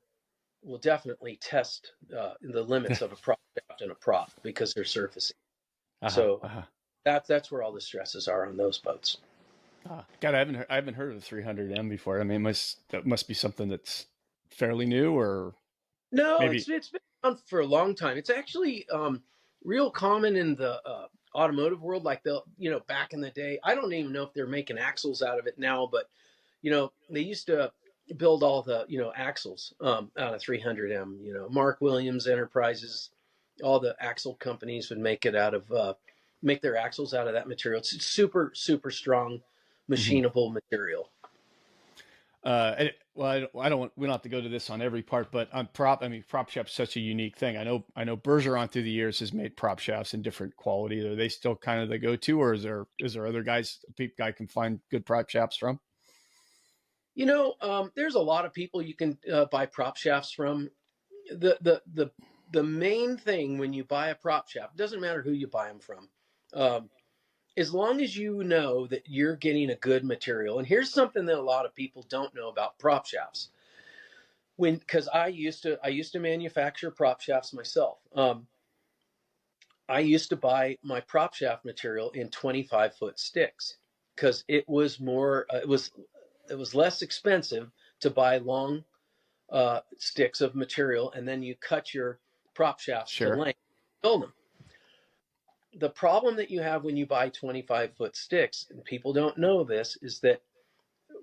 will definitely test the limits of a prop shaft and a prop because they're surfacing. That's where all the stresses are on those boats. God, I haven't heard of the 300M before. I mean, that must be something that's fairly new, or no, maybe... it's been around for a long time. It's actually real common in the automotive world. Like back in the day, I don't even know if they're making axles out of it now, but you know, they used to build all the axles out of 300M. You know, Mark Williams Enterprises, all the axle companies would make it out of make their axles out of that material. It's super, super strong, machinable material. I don't. We don't have to go to this on every part, but on prop shaft's such a unique thing. I know Bergeron through the years has made prop shafts in different quality. Are they still kind of the go-to, or is there other guys guy can find good prop shafts from? You know, there's a lot of people you can buy prop shafts from. The main thing when you buy a prop shaft, it doesn't matter who you buy them from, as long as you know that you're getting a good material. And here's something that a lot of people don't know about prop shafts. Because I used to manufacture prop shafts myself. I used to buy my prop shaft material in 25-foot sticks because it was more. It was less expensive to buy long sticks of material, and then you cut your prop shafts to length, build them. The problem that you have when you buy 25-foot sticks, and people don't know this, is that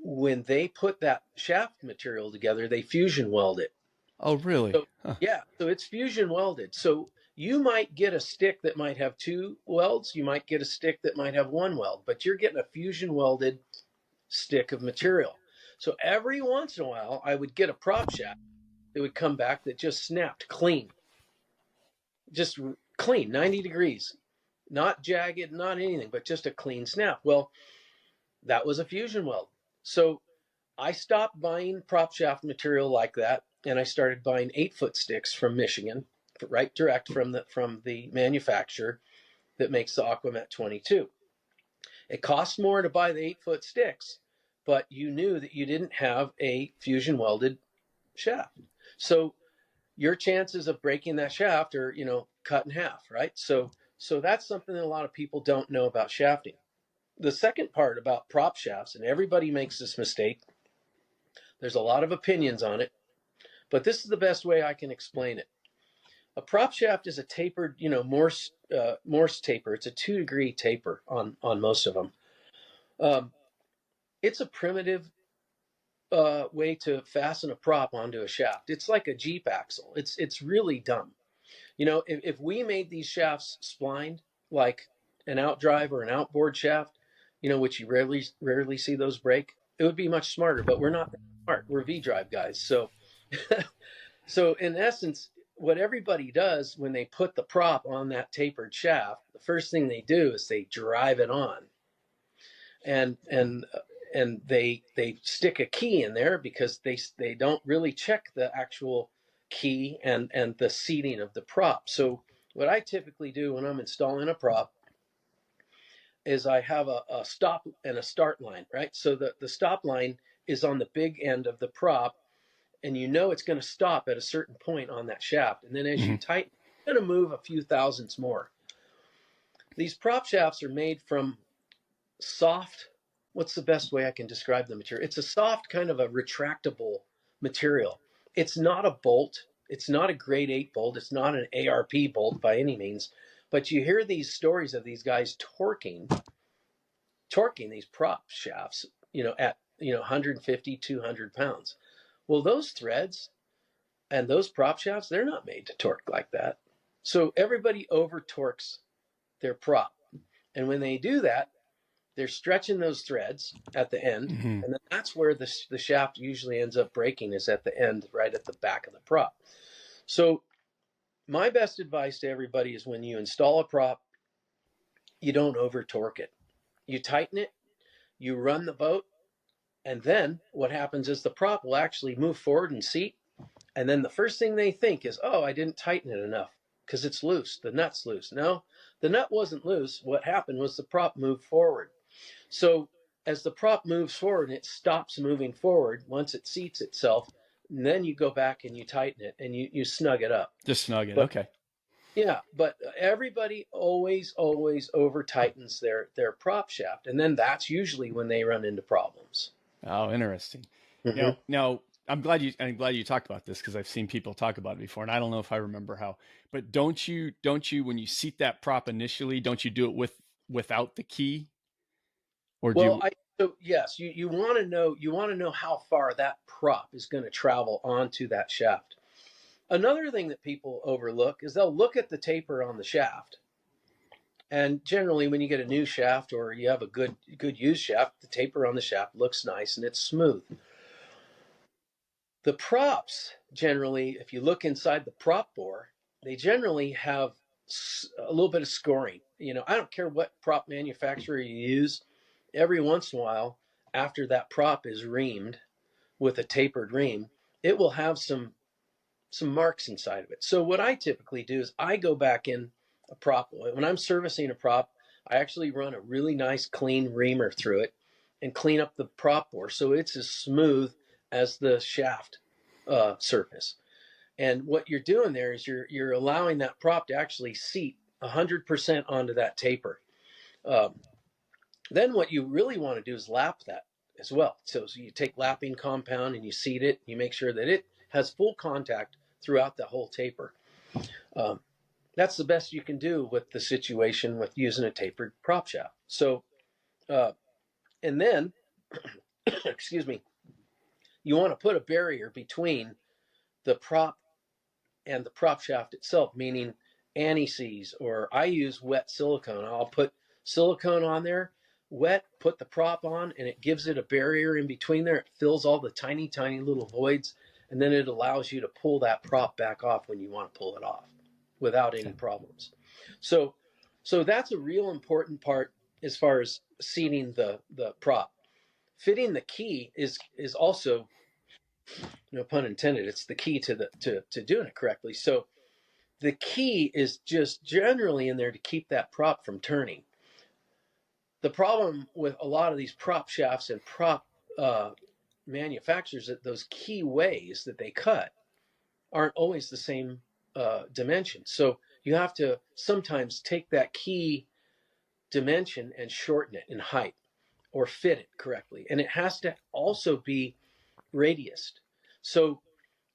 when they put that shaft material together, they fusion weld it. Oh, really? So yeah, so it's fusion welded. So you might get a stick that might have two welds. You might get a stick that might have one weld, but you're getting a fusion welded stick of material. So every once in a while, I would get a prop shaft that would come back that just snapped clean, just clean, 90 degrees, not jagged, not anything, but just a clean snap. Well, that was a fusion weld. So I stopped buying prop shaft material like that, and I started buying 8-foot sticks from Michigan, right direct from the manufacturer that makes the Aquamet 22. It costs more to buy the 8-foot sticks, but you knew that you didn't have a fusion welded shaft. So your chances of breaking that shaft are, cut in half, right? So that's something that a lot of people don't know about shafting. The second part about prop shafts, and everybody makes this mistake, there's a lot of opinions on it, but this is the best way I can explain it. A prop shaft is a tapered, Morse taper. It's a 2-degree taper on most of them. It's a primitive way to fasten a prop onto a shaft. It's like a Jeep axle. It's really dumb. If we made these shafts splined like an outdrive or an outboard shaft, which you rarely see those break, it would be much smarter. But we're not that smart. We're V-drive guys. So, so in essence, what everybody does when they put the prop on that tapered shaft, the first thing they do is they drive it on, and they stick a key in there because they don't really check the actual key and the seating of the prop. So what I typically do when I'm installing a prop is I have a stop and a start line, right? So the stop line is on the big end of the prop, and it's going to stop at a certain point on that shaft. And then as you tighten, it's going to move a few thousandths more. These prop shafts are made from soft, what's the best way I can describe the material? It's a soft kind of a retractable material. It's not a bolt. It's not a grade 8 bolt. It's not an ARP bolt by any means. But you hear these stories of these guys torquing these prop shafts, at 150, 200 pounds. Well, those threads and those prop shafts, they're not made to torque like that. So everybody over torques their prop. And when they do that, they're stretching those threads at the end, and then that's where the shaft usually ends up breaking, is at the end, right at the back of the prop. So my best advice to everybody is when you install a prop, you don't over torque it. You tighten it, you run the boat, and then what happens is the prop will actually move forward and seat, and then the first thing they think is, oh, I didn't tighten it enough because it's loose, the nut's loose. No, the nut wasn't loose. What happened was the prop moved forward. So as the prop moves forward and it stops moving forward, once it seats itself, and then you go back and you tighten it and you snug it up. Just snug it. But, okay. Yeah, but everybody always over tightens their prop shaft, and then that's usually when they run into problems. Oh, interesting. Mm-hmm. Now I'm glad you talked about this, because I've seen people talk about it before, and I don't know if I remember how. But don't you when you seat that prop initially, don't you do it without the key? Or so yes, you want to know how far that prop is going to travel onto that shaft. Another thing that people overlook is they'll look at the taper on the shaft. And generally when you get a new shaft or you have a good used shaft, the taper on the shaft looks nice and it's smooth. The props, generally, if you look inside the prop bore, they generally have a little bit of scoring. I don't care what prop manufacturer you use. Every once in a while, after that prop is reamed with a tapered ream, it will have some marks inside of it. So what I typically do is I go back in a prop. When I'm servicing a prop, I actually run a really nice clean reamer through it and clean up the prop bore so it's as smooth as the shaft surface. And what you're doing there is you're allowing that prop to actually seat 100% onto that taper. Then what you really want to do is lap that as well. So you take lapping compound and you seat it. You make sure that it has full contact throughout the whole taper. That's the best you can do with the situation with using a tapered prop shaft. So, and then, excuse me, you want to put a barrier between the prop and the prop shaft itself, meaning anti-seize, or I use wet silicone. I'll put silicone on there, wet, put the prop on, and it gives it a barrier in between there. It fills all the tiny, tiny little voids, and then it allows you to pull that prop back off when you want to pull it off without any problems. So that's a real important part as far as seating the prop. Fitting the key is also, no pun intended, it's the key to doing it correctly. So the key is just generally in there to keep that prop from turning. The problem with a lot of these prop shafts and prop manufacturers, that those key ways that they cut aren't always the same dimension. So you have to sometimes take that key dimension and shorten it in height or fit it correctly. And it has to also be radiused. So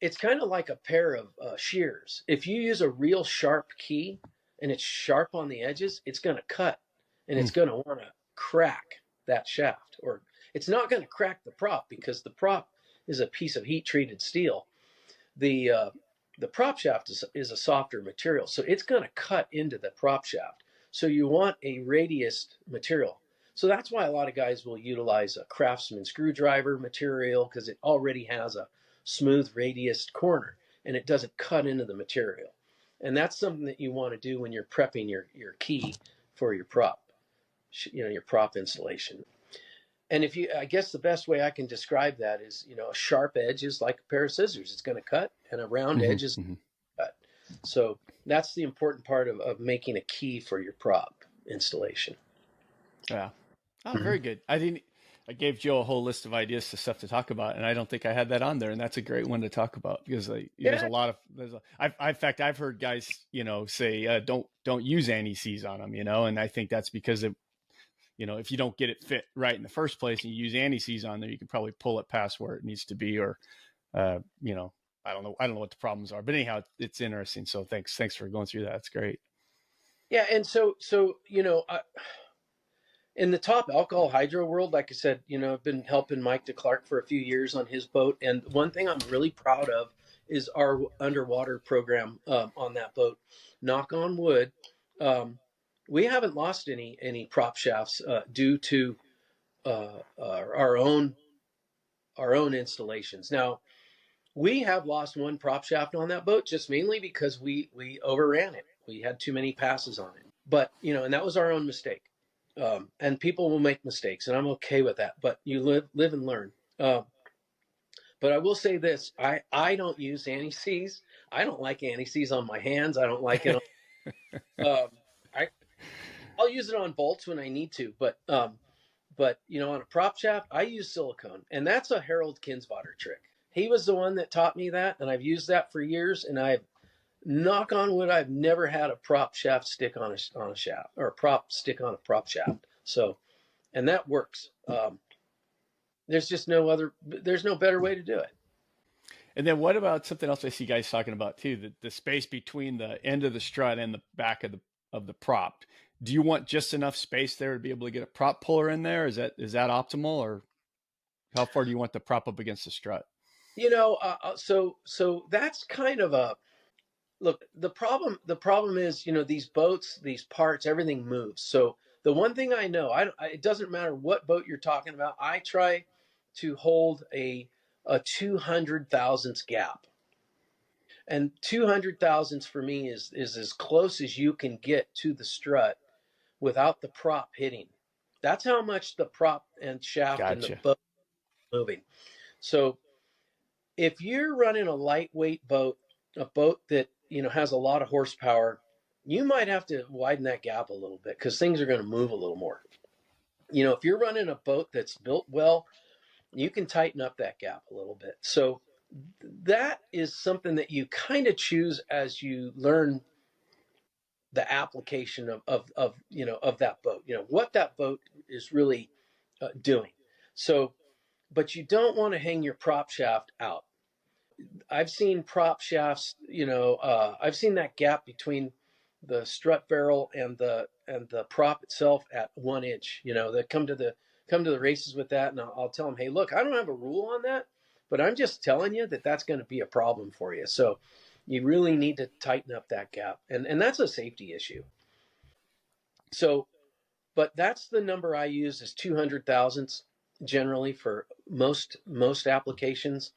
it's kind of like a pair of shears. If you use a real sharp key and it's sharp on the edges, it's going to cut, and it's going to want to crack that shaft. Or it's not going to crack the prop, because the prop is a piece of heat treated steel. The prop shaft is a softer material, so it's going to cut into the prop shaft. So you want a radiused material. So that's why a lot of guys will utilize a Craftsman screwdriver material, because it already has a smooth radiused corner and it doesn't cut into the material. And that's something that you want to do when you're prepping your key for your prop, your prop installation. And I guess the best way I can describe that is, a sharp edge is like a pair of scissors. It's going to cut, and a round edge is cut. So that's the important part of making a key for your prop installation. Yeah. Oh, very good. I gave Joe a whole list of ideas to stuff to talk about, and I don't think I had that on there. And that's a great one to talk about, because there's a lot of, in fact, I've heard guys, say, don't use anti-seize on them, and I think that's because if you don't get it fit right in the first place and you use anti-seize on there, you can probably pull it past where it needs to be, or, I don't know what the problems are, but anyhow, it's interesting. So thanks for going through that. That's great. Yeah. And so, in the top alcohol hydro world, like I said, I've been helping Mike DeClark for a few years on his boat. And one thing I'm really proud of is our underwater program on that boat. Knock on wood, we haven't lost any prop shafts due to our own installations. Now, we have lost one prop shaft on that boat, just mainly because we overran it. We had too many passes on it. But, and that was our own mistake. And people will make mistakes, and I'm okay with that. But you live and learn. But I will say this: I don't use anti-seize. I don't like anti-seize on my hands. I don't like it. I'll use it on bolts when I need to. But on a prop shaft, I use silicone, and that's a Harold Kinsvater trick. He was the one that taught me that, and I've used that for years. And knock on wood, I've never had a prop shaft stick on a shaft, or a prop stick on a prop shaft. So, and that works. There's no better way to do it. And then what about something else I see guys talking about too, the space between the end of the strut and the back of the prop? Do you want just enough space there to be able to get a prop puller in there? Is that optimal, or how far do you want the prop up against the strut? So that's kind of a, look, the problem is, these boats, these parts, everything moves. So the one thing I know, it doesn't matter what boat you're talking about, I try to hold a 200 thousandths gap. And 200 thousandths for me is as close as you can get to the strut without the prop hitting. That's how much the prop and shaft and the boat are moving. So if you're running a lightweight boat, a boat that has a lot of horsepower, you might have to widen that gap a little bit, because things are going to move a little more. If you're running a boat that's built well, you can tighten up that gap a little bit. So that is something that you kind of choose as you learn the application of that boat, what that boat is really doing. So, but you don't want to hang your prop shaft out. I've seen prop shafts, I've seen that gap between the strut barrel and the prop itself at 1 inch. They come to the races with that, and I'll tell them, hey, look, I don't have a rule on that, But I'm just telling you that that's going to be a problem for you. So you really need to tighten up that gap. And that's a safety issue. So, but that's the number I use is 200 thousandths generally for most applications.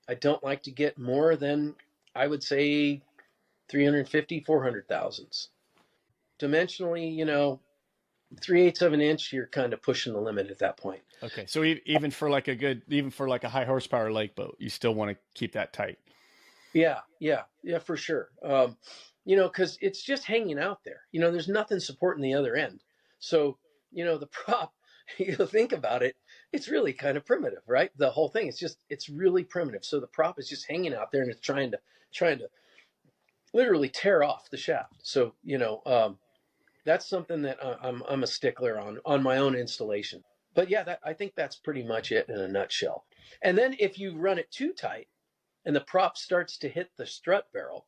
I don't like to get more than, I would say, 350, 400 thousandths. Dimensionally, 3/8 of an inch, you're kind of pushing the limit at that point. Okay. So even for like a high horsepower lake boat, you still want to keep that tight. Yeah, for sure. Because it's just hanging out there. There's nothing supporting the other end. So, the prop, think about it, it's really kind of primitive, right? The whole thing, it's really primitive. So the prop is just hanging out there and it's trying to literally tear off the shaft. So, that's something that I'm a stickler on my own installation. But yeah, I think that's pretty much it in a nutshell. And then if you run it too tight and the prop starts to hit the strut barrel,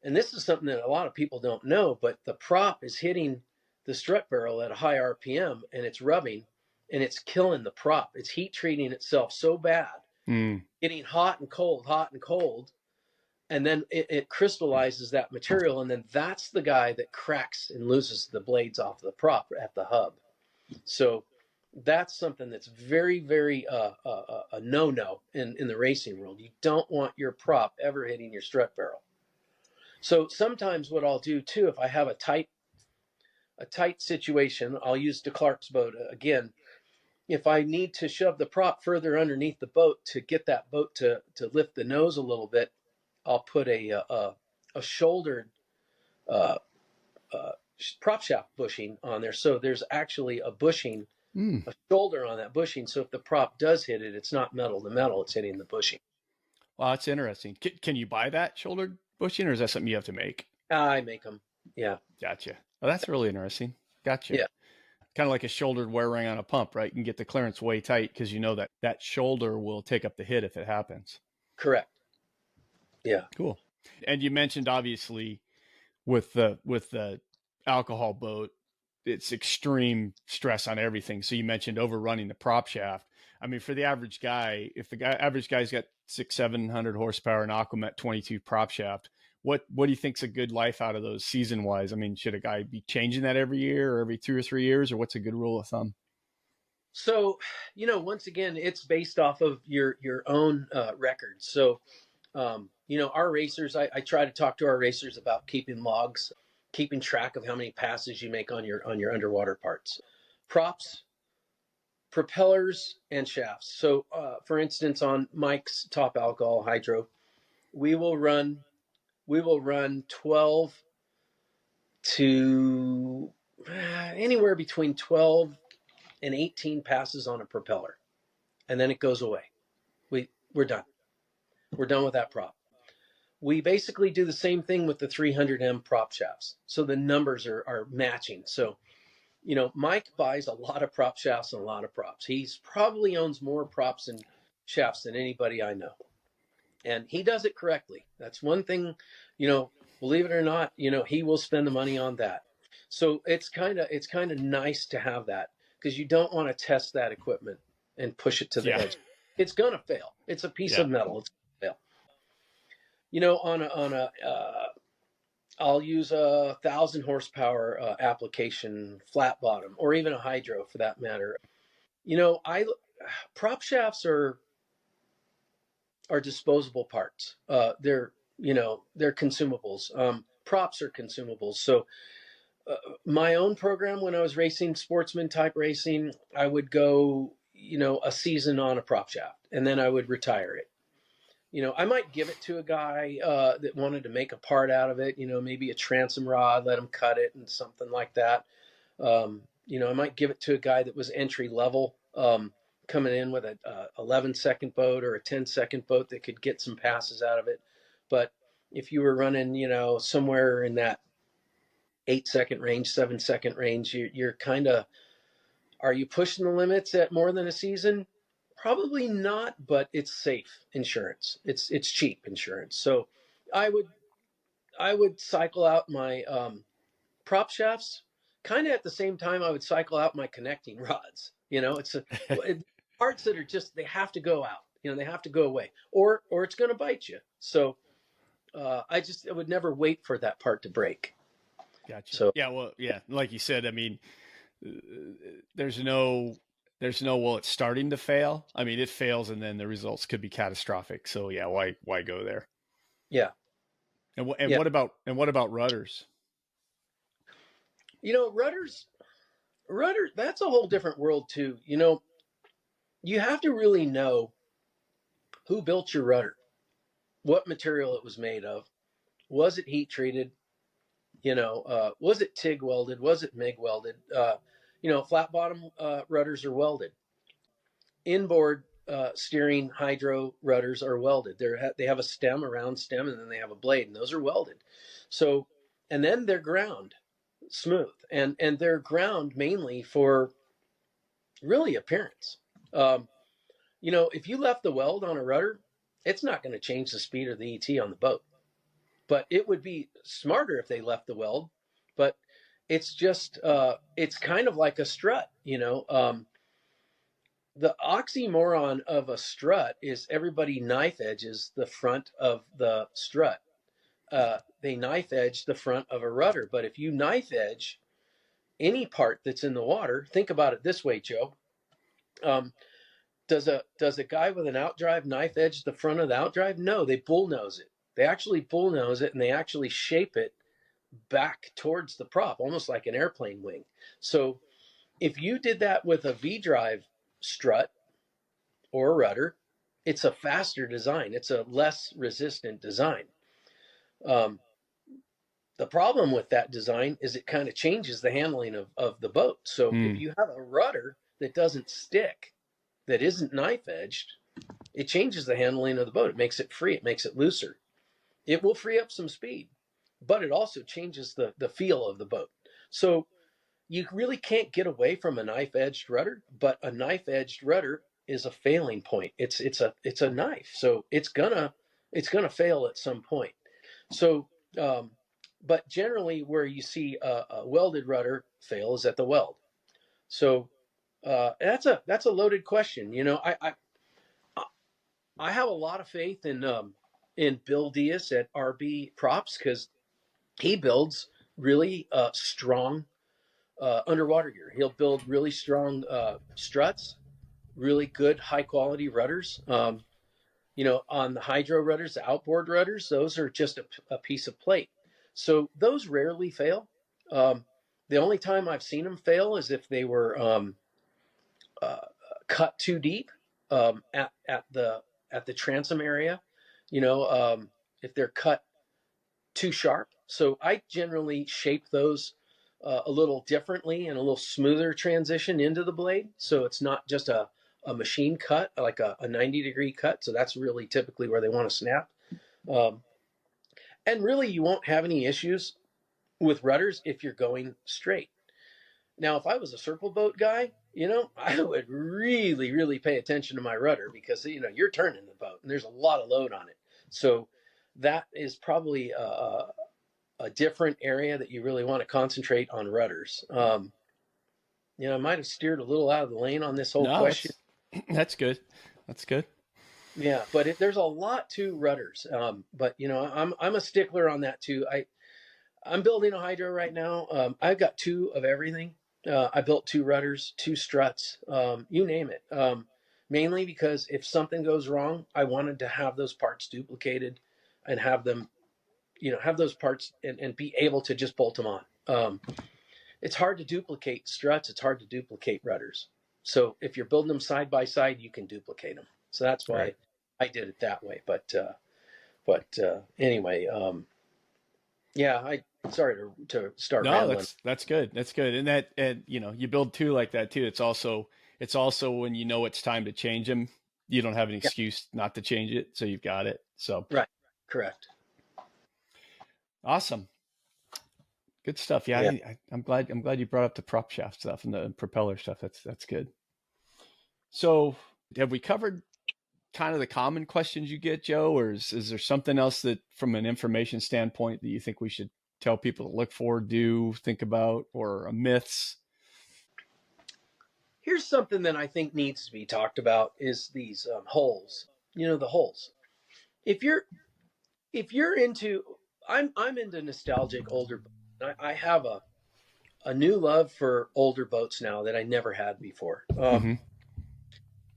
and this is something that a lot of people don't know, but the prop is hitting the strut barrel at a high RPM and it's rubbing and it's killing the prop. It's heat treating itself so bad, getting hot and cold. And then it crystallizes that material. And then that's the guy that cracks and loses the blades off the prop at the hub. So that's something that's very, very a no-no in the racing world. You don't want your prop ever hitting your strut barrel. So sometimes what I'll do too, if I have a tight situation, I'll use DeClark's boat again. If I need to shove the prop further underneath the boat to get that boat to lift the nose a little bit, I'll put a shouldered prop shaft bushing on there. So there's actually a bushing, a shoulder on that bushing. So if the prop does hit it, it's not metal to metal, it's hitting the bushing. Wow, that's interesting. Can you buy that shouldered bushing, or is that something you have to make? I make them. Yeah. Gotcha. Well, that's really interesting. Gotcha. Yeah. Kind of like a shouldered wear ring on a pump, right? You can get the clearance way tight because you know that shoulder will take up the hit if it happens. Correct. Yeah. Cool. And you mentioned obviously with the alcohol boat, it's extreme stress on everything. So you mentioned overrunning the prop shaft. I mean, for the average guy, if the average guy's got 600-700 horsepower and Aquamet 22 prop shaft, what do you think's a good life out of those season wise? I mean, should a guy be changing that every year or every 2 or 3 years, or what's a good rule of thumb? So, once again, it's based off of your own records. So, our racers, I try to talk to our racers about keeping logs, keeping track of how many passes you make on your underwater parts, props, propellers, and shafts. So, for instance, on Mike's top alcohol hydro, we will run 12 to anywhere between 12 and 18 passes on a propeller, and then it goes away. We're done. We're done with that prop. We basically do the same thing with the 300M prop shafts. So the numbers are matching. So, Mike buys a lot of prop shafts and a lot of props. He's probably owns more props and shafts than anybody I know. And he does it correctly. That's one thing, believe it or not, he will spend the money on that. So it's kind of nice to have that, because you don't want to test that equipment and push it to the edge. It's going to fail. It's a piece of metal. It's going to fail. I'll use a 1,000 horsepower application, flat bottom, or even a hydro for that matter. Prop shafts are disposable parts. They're consumables. Props are consumables. So my own program, when I was racing sportsman type racing, I would go, a season on a prop shaft, and then I would retire it. I might give it to a guy that wanted to make a part out of it, maybe a transom rod, let him cut it and something like that. I might give it to a guy that was entry level, coming in with a 11-second boat or a 10-second boat that could get some passes out of it. But if you were running, somewhere in that 8-second range, 7-second range, you're kind of, are you pushing the limits at more than a season? Probably not, but it's safe insurance. It's cheap insurance. So I would cycle out my prop shafts kind of at the same time I would cycle out my connecting rods. It's parts that are just, they have to go out. They have to go away, or it's going to bite you. So I would never wait for that part to break. Gotcha. So Yeah. Well, yeah. Like you said, I mean, there's no, well, it's starting to fail. I mean, it fails and then the results could be catastrophic. So yeah, why go there? yeah. And Yeah. what about rudders? Rudders, that's a whole different world too. You have to really know who built your rudder, what material it was made of, was it heat treated, was it TIG welded, was it MIG welded? Flat bottom rudders are welded. Inboard steering hydro rudders are welded. They have a round stem, and then they have a blade, and those are welded. So, and then they're ground smooth, and they're ground mainly for really appearance. If you left the weld on a rudder, it's not going to change the speed or the ET on the boat. But it would be smarter if they left the weld. But it's just, it's kind of like a strut, the oxymoron of a strut is everybody knife edges the front of the strut. They knife edge the front of a rudder. But if you knife edge any part that's in the water, think about it this way, Joe. Does a guy with an outdrive knife edge the front of the outdrive? No, they bullnose it. They actually bullnose it, and they actually shape it back towards the prop, almost like an airplane wing. So if you did that with a V-drive strut or a rudder, it's a faster design. It's a less resistant design. The problem with that design is it kind of changes the handling of the boat. So if you have a rudder that doesn't stick, that isn't knife edged, it changes the handling of the boat. It makes it free. It makes it looser. It will free up some speed, but it also changes the feel of the boat. So you really can't get away from a knife edged rudder, but a knife edged rudder is a failing point. It's a knife. So it's gonna fail at some point. So, but generally where you see a welded rudder fail is at the weld. So that's a loaded question. I have a lot of faith in Bill Diaz at RB Props, because he builds really strong underwater gear. He'll build really strong struts, really good high quality rudders. On the hydro rudders, the outboard rudders, those are just a piece of plate. So those rarely fail. The only time I've seen them fail is if they were cut too deep at the transom area. If they're cut too sharp. So I generally shape those a little differently and a little smoother transition into the blade. So it's not just a machine cut, like a 90-degree cut. So that's really typically where they want to snap. And really, you won't have any issues with rudders if you're going straight. Now, if I was a circle boat guy, I would really, really pay attention to my rudder, because, you're turning the boat and there's a lot of load on it. So that is probably a different area that you really want to concentrate on rudders. I might have steered a little out of the lane on this whole question. That's good. That's good. Yeah, but there's a lot to rudders. But I'm a stickler on that too. I'm building a hydro right now. I've got 2 of everything. I built 2 rudders, 2 struts, you name it. Mainly because if something goes wrong, I wanted to have those parts duplicated and have them, have those parts and be able to just bolt them on. It's hard to duplicate struts. It's hard to duplicate rudders. So if you're building them side by side, you can duplicate them. So that's why I did it that way. But anyway, sorry to start. No, that's good. That's good. And you build 2 like that too. It's also when it's time to change them, you don't have an excuse not to change it. So you've got it. So right. Correct. Awesome. Good stuff. Yeah. I'm glad you brought up the prop shaft stuff and the propeller stuff. That's good. So have we covered kind of the common questions you get, Joe, or is there something else that from an information standpoint that you think we should tell people to look for, do, think about, or myths? Here's something that I think needs to be talked about is these holes. the holes. If you're into, I'm into nostalgic older boats. I have a new love for older boats now that I never had before.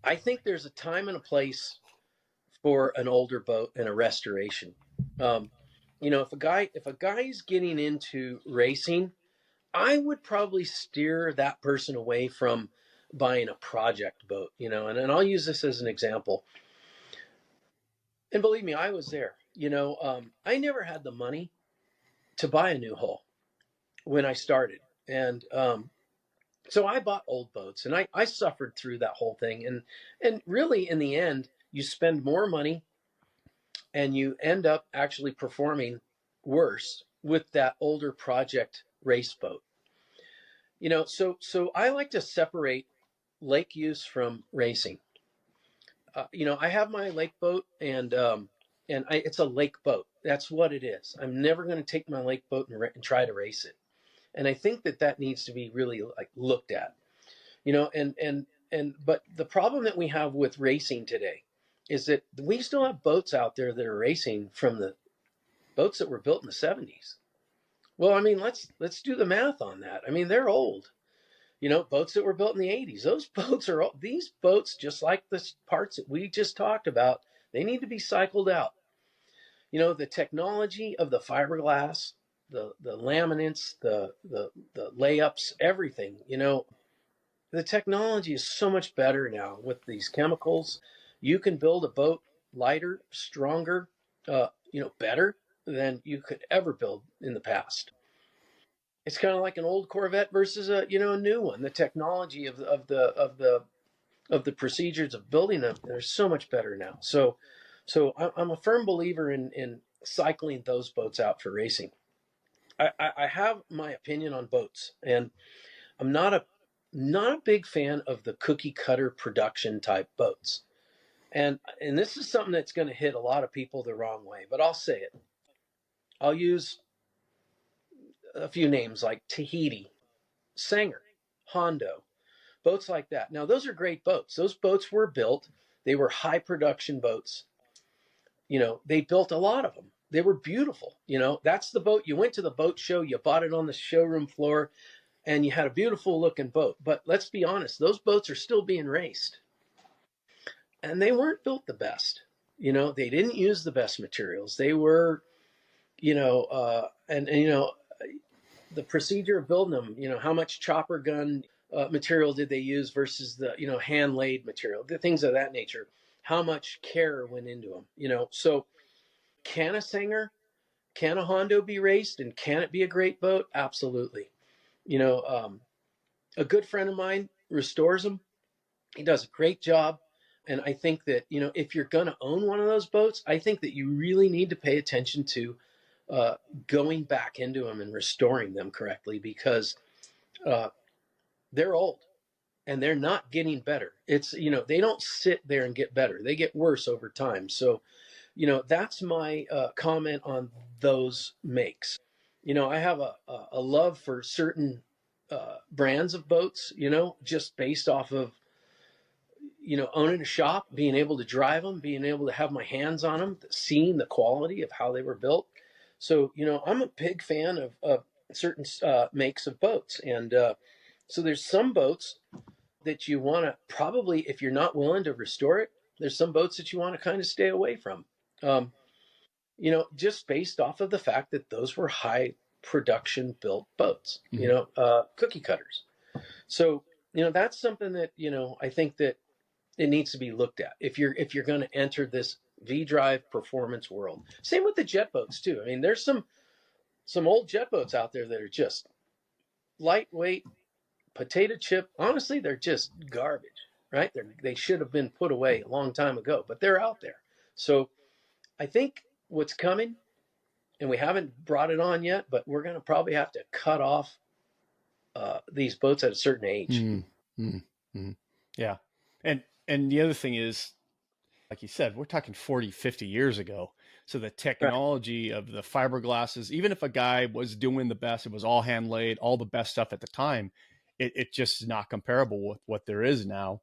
I think there's a time and a place for an older boat and a restoration. If a guy's getting into racing, I would probably steer that person away from buying a project boat, and I'll use this as an example. And believe me, I was there. I never had the money to buy a new hull when I started. And so I bought old boats, and I suffered through that whole thing. And really, in the end, you spend more money and you end up actually performing worse with that older project race boat. So I like to separate lake use from racing. I have my lake boat, and it's a lake boat. That's what it is. I'm never going to take my lake boat and try to race it. And I think that needs to be really looked at, but the problem that we have with racing today is that we still have boats out there that are racing from the boats that were built in the 70s. Well, I mean, let's do the math on that. I mean, they're old. Boats that were built in the 80s. Those boats are old. These boats, just like the parts that we just talked about, they need to be cycled out. The technology of the fiberglass, the laminates, the layups, everything, the technology is so much better now with these chemicals. You can build a boat lighter, stronger, better than you could ever build in the past. It's kind of like an old Corvette versus a new one. The technology of the procedures of building them, they're so much better now. So I'm a firm believer in cycling those boats out for racing. I have my opinion on boats, and I'm not a big fan of the cookie cutter production type boats. And this is something that's going to hit a lot of people the wrong way, but I'll say it. I'll use a few names like Tahiti, Sanger, Hondo, boats like that. Now, those are great boats. Those boats were built. They were high production boats. They built a lot of them. They were beautiful. That's the boat. You went to the boat show, you bought it on the showroom floor, and you had a beautiful looking boat. But let's be honest, those boats are still being raced. And they weren't built the best. They didn't use the best materials. They were, the procedure of building them, how much chopper gun material did they use versus the, hand laid material, the things of that nature. How much care went into them, So can a Sanger, can a Hondo be raced, and can it be a great boat? Absolutely. A good friend of mine restores them. He does a great job. And I think that, if you're going to own one of those boats, I think that you really need to pay attention to going back into them and restoring them correctly, because they're old and they're not getting better. It's, they don't sit there and get better. They get worse over time. So, that's my comment on those makes. I have a love for certain brands of boats, just based off of, owning a shop, being able to drive them, being able to have my hands on them, seeing the quality of how they were built. So, I'm a big fan of certain makes of boats. And so there's some boats that you want to probably, if you're not willing to restore it, there's some boats that you want to kind of stay away from, just based off of the fact that those were high production built boats, cookie cutters. So, that's something that, I think that it needs to be looked at if you're going to enter this V-drive performance world. Same with the jet boats too. I mean, there's some old jet boats out there that are just lightweight, potato chip. Honestly, they're just garbage, right? They should have been put away a long time ago, but they're out there. So I think what's coming, and we haven't brought it on yet, but we're going to probably have to cut off these boats at a certain age. Yeah. And the other thing is, like you said, we're talking 40, 50 years ago. So the technology of the fiberglasses, even if a guy was doing the best, it was all hand laid, all the best stuff at the time, it just is not comparable with what there is now.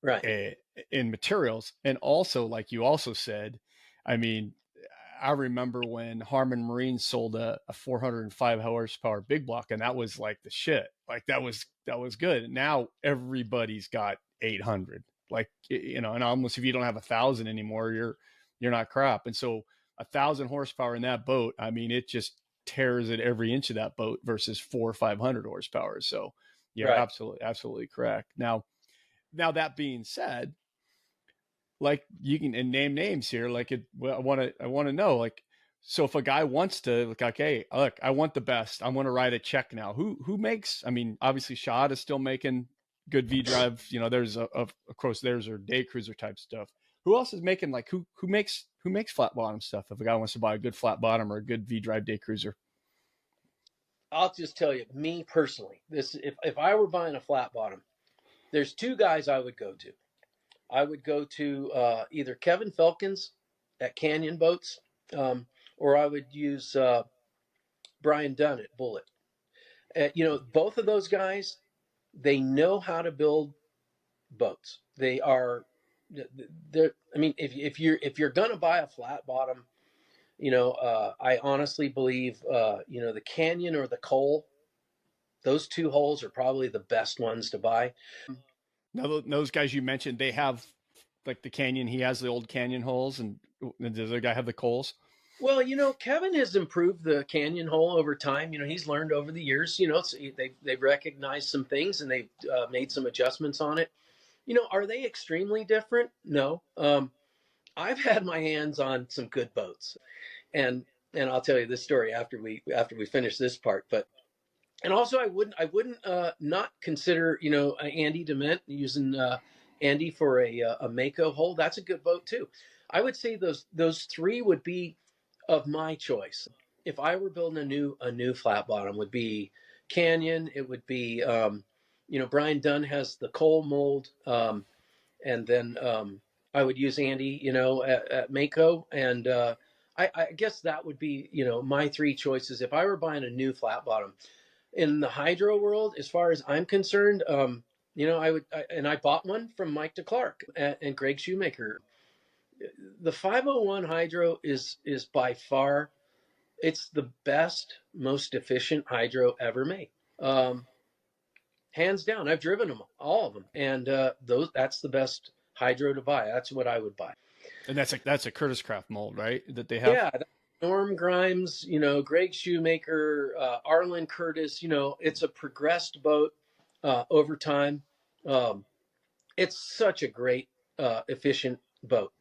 Right. in materials. And also, like you also said, I mean, I remember when Harman Marine sold a 405 horsepower big block, and that was like the shit. Like that was good. Now everybody's got 800. Like, you know, and almost if you don't have 1,000 anymore, you're not crap. And so 1,000 horsepower in that boat, I mean, it just tears at every inch of that boat versus 400 or 500 horsepower. So you're Right. absolutely correct. Now that being said, like you can and name names here. Like I want to know, like, so if a guy wants to, like, okay, look, I want the best. I want to ride a check now. Who makes? I mean, obviously, Shad is still making good V drive. You know, there's of course there's or day cruiser type stuff. Who else is making, like, who makes flat bottom stuff? If a guy wants to buy a good flat bottom or a good V drive day cruiser, I'll just tell you, me personally, this if I were buying a flat bottom, there's two guys I would go to. I would go to either Kevin Felkins at Canyon Boats, or I would use Brian Dunn at Bullet. You know, both of those guys, they know how to build boats. They are, they're. I mean, if you're gonna buy a flat bottom, you know, I honestly believe, you know, the Canyon or the Cole, those two holes are probably the best ones to buy. now those guys you mentioned, they have like the Canyon. He has the old Canyon holes, and does the other guy have the Coles? Well, you know, Kevin has improved the Canyon hole over time. You know, he's learned over the years. You know, they've recognized some things and they've made some adjustments on it. You know, are they extremely different? No. I've had my hands on some good boats, and I'll tell you this story after we finish this part. But and also I wouldn't not consider, you know, Andy Dement using Andy for a Mako hole. That's a good boat too. I would say those three would be of my choice. If I were building a new flat bottom, would be Canyon. It would be you know, Brian Dunn has the Cole mold, and then I would use Andy, you know, at Mako, and I guess that would be, you know, my three choices if I were buying a new flat bottom. In the hydro world, as far as I'm concerned, you know, I bought one from Mike DeClark and Greg Shoemaker. The 501 hydro is by far, it's the best, most efficient hydro ever made. Hands down. I've driven them, all of them, and that's the best hydro to buy. That's what I would buy. And that's a Curtis Craft mold, right? That they have. Yeah, Norm Grimes, you know, Greg Shoemaker, Arlen Curtis. You know, it's a progressed boat over time. It's such a great, efficient boat.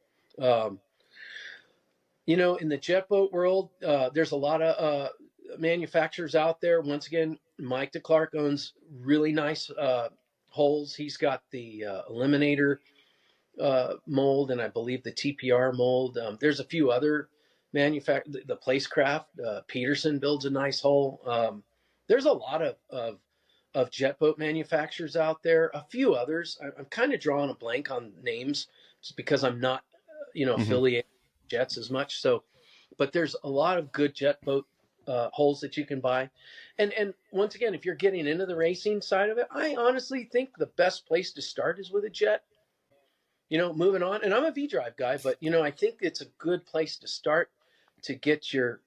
You know, in the jet boat world, there's a lot of manufacturers out there. Once again, Mike DeClark owns really nice holes. He's got the Eliminator mold, and I believe the TPR mold. There's a few other manufacturers. The Placecraft, Peterson builds a nice hole. There's a lot of jet boat manufacturers out there. A few others. I'm kind of drawing a blank on names just because I'm not, you know, affiliated with jets as much. So, but there's a lot of good jet boat holes that you can buy. And once again, if you're getting into the racing side of it, I honestly think the best place to start is with a jet. You know, moving on, and I'm a V-Drive guy, but, you know, I think it's a good place to start to get your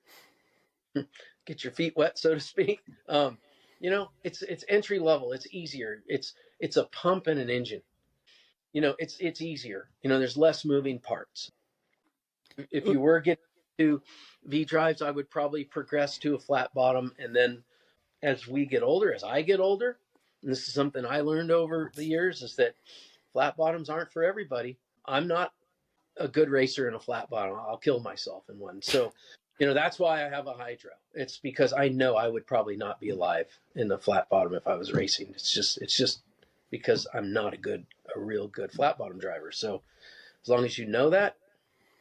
feet wet, so to speak. You know, it's entry level. It's easier. It's a pump and an engine. You know, it's easier. You know, there's less moving parts. If you were getting to V-Drives, I would probably progress to a flat bottom, and then as we get older, as I get older, and this is something I learned over the years, is that flat bottoms aren't for everybody. I'm not a good racer in a flat bottom. I'll kill myself in one. So, you know, that's why I have a hydro. It's because I know I would probably not be alive in the flat bottom if I was racing. It's just because I'm not a real good flat bottom driver. So as long as you know that,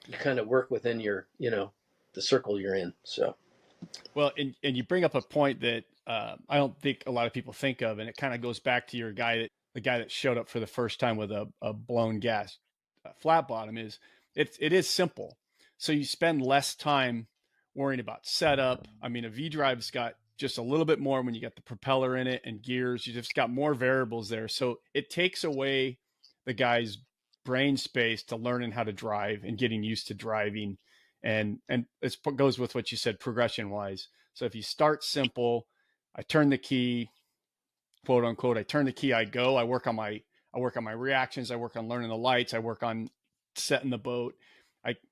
you kind of work within your, you know, the circle you're in. So, well, and you bring up a point that I don't think a lot of people think of, and it kind of goes back to the guy that showed up for the first time with a blown gas flat bottom. It is simple. So you spend less time worrying about setup. I mean, a V-Drive's got just a little bit more when you got the propeller in it and gears. You just got more variables there. So it takes away the guy's brain space to learning how to drive and getting used to driving. And it goes with what you said, progression wise. So if you start simple, I turn the key, quote unquote, I turn the key, I go, I work on my reactions. I work on learning the lights. I work on setting the boat.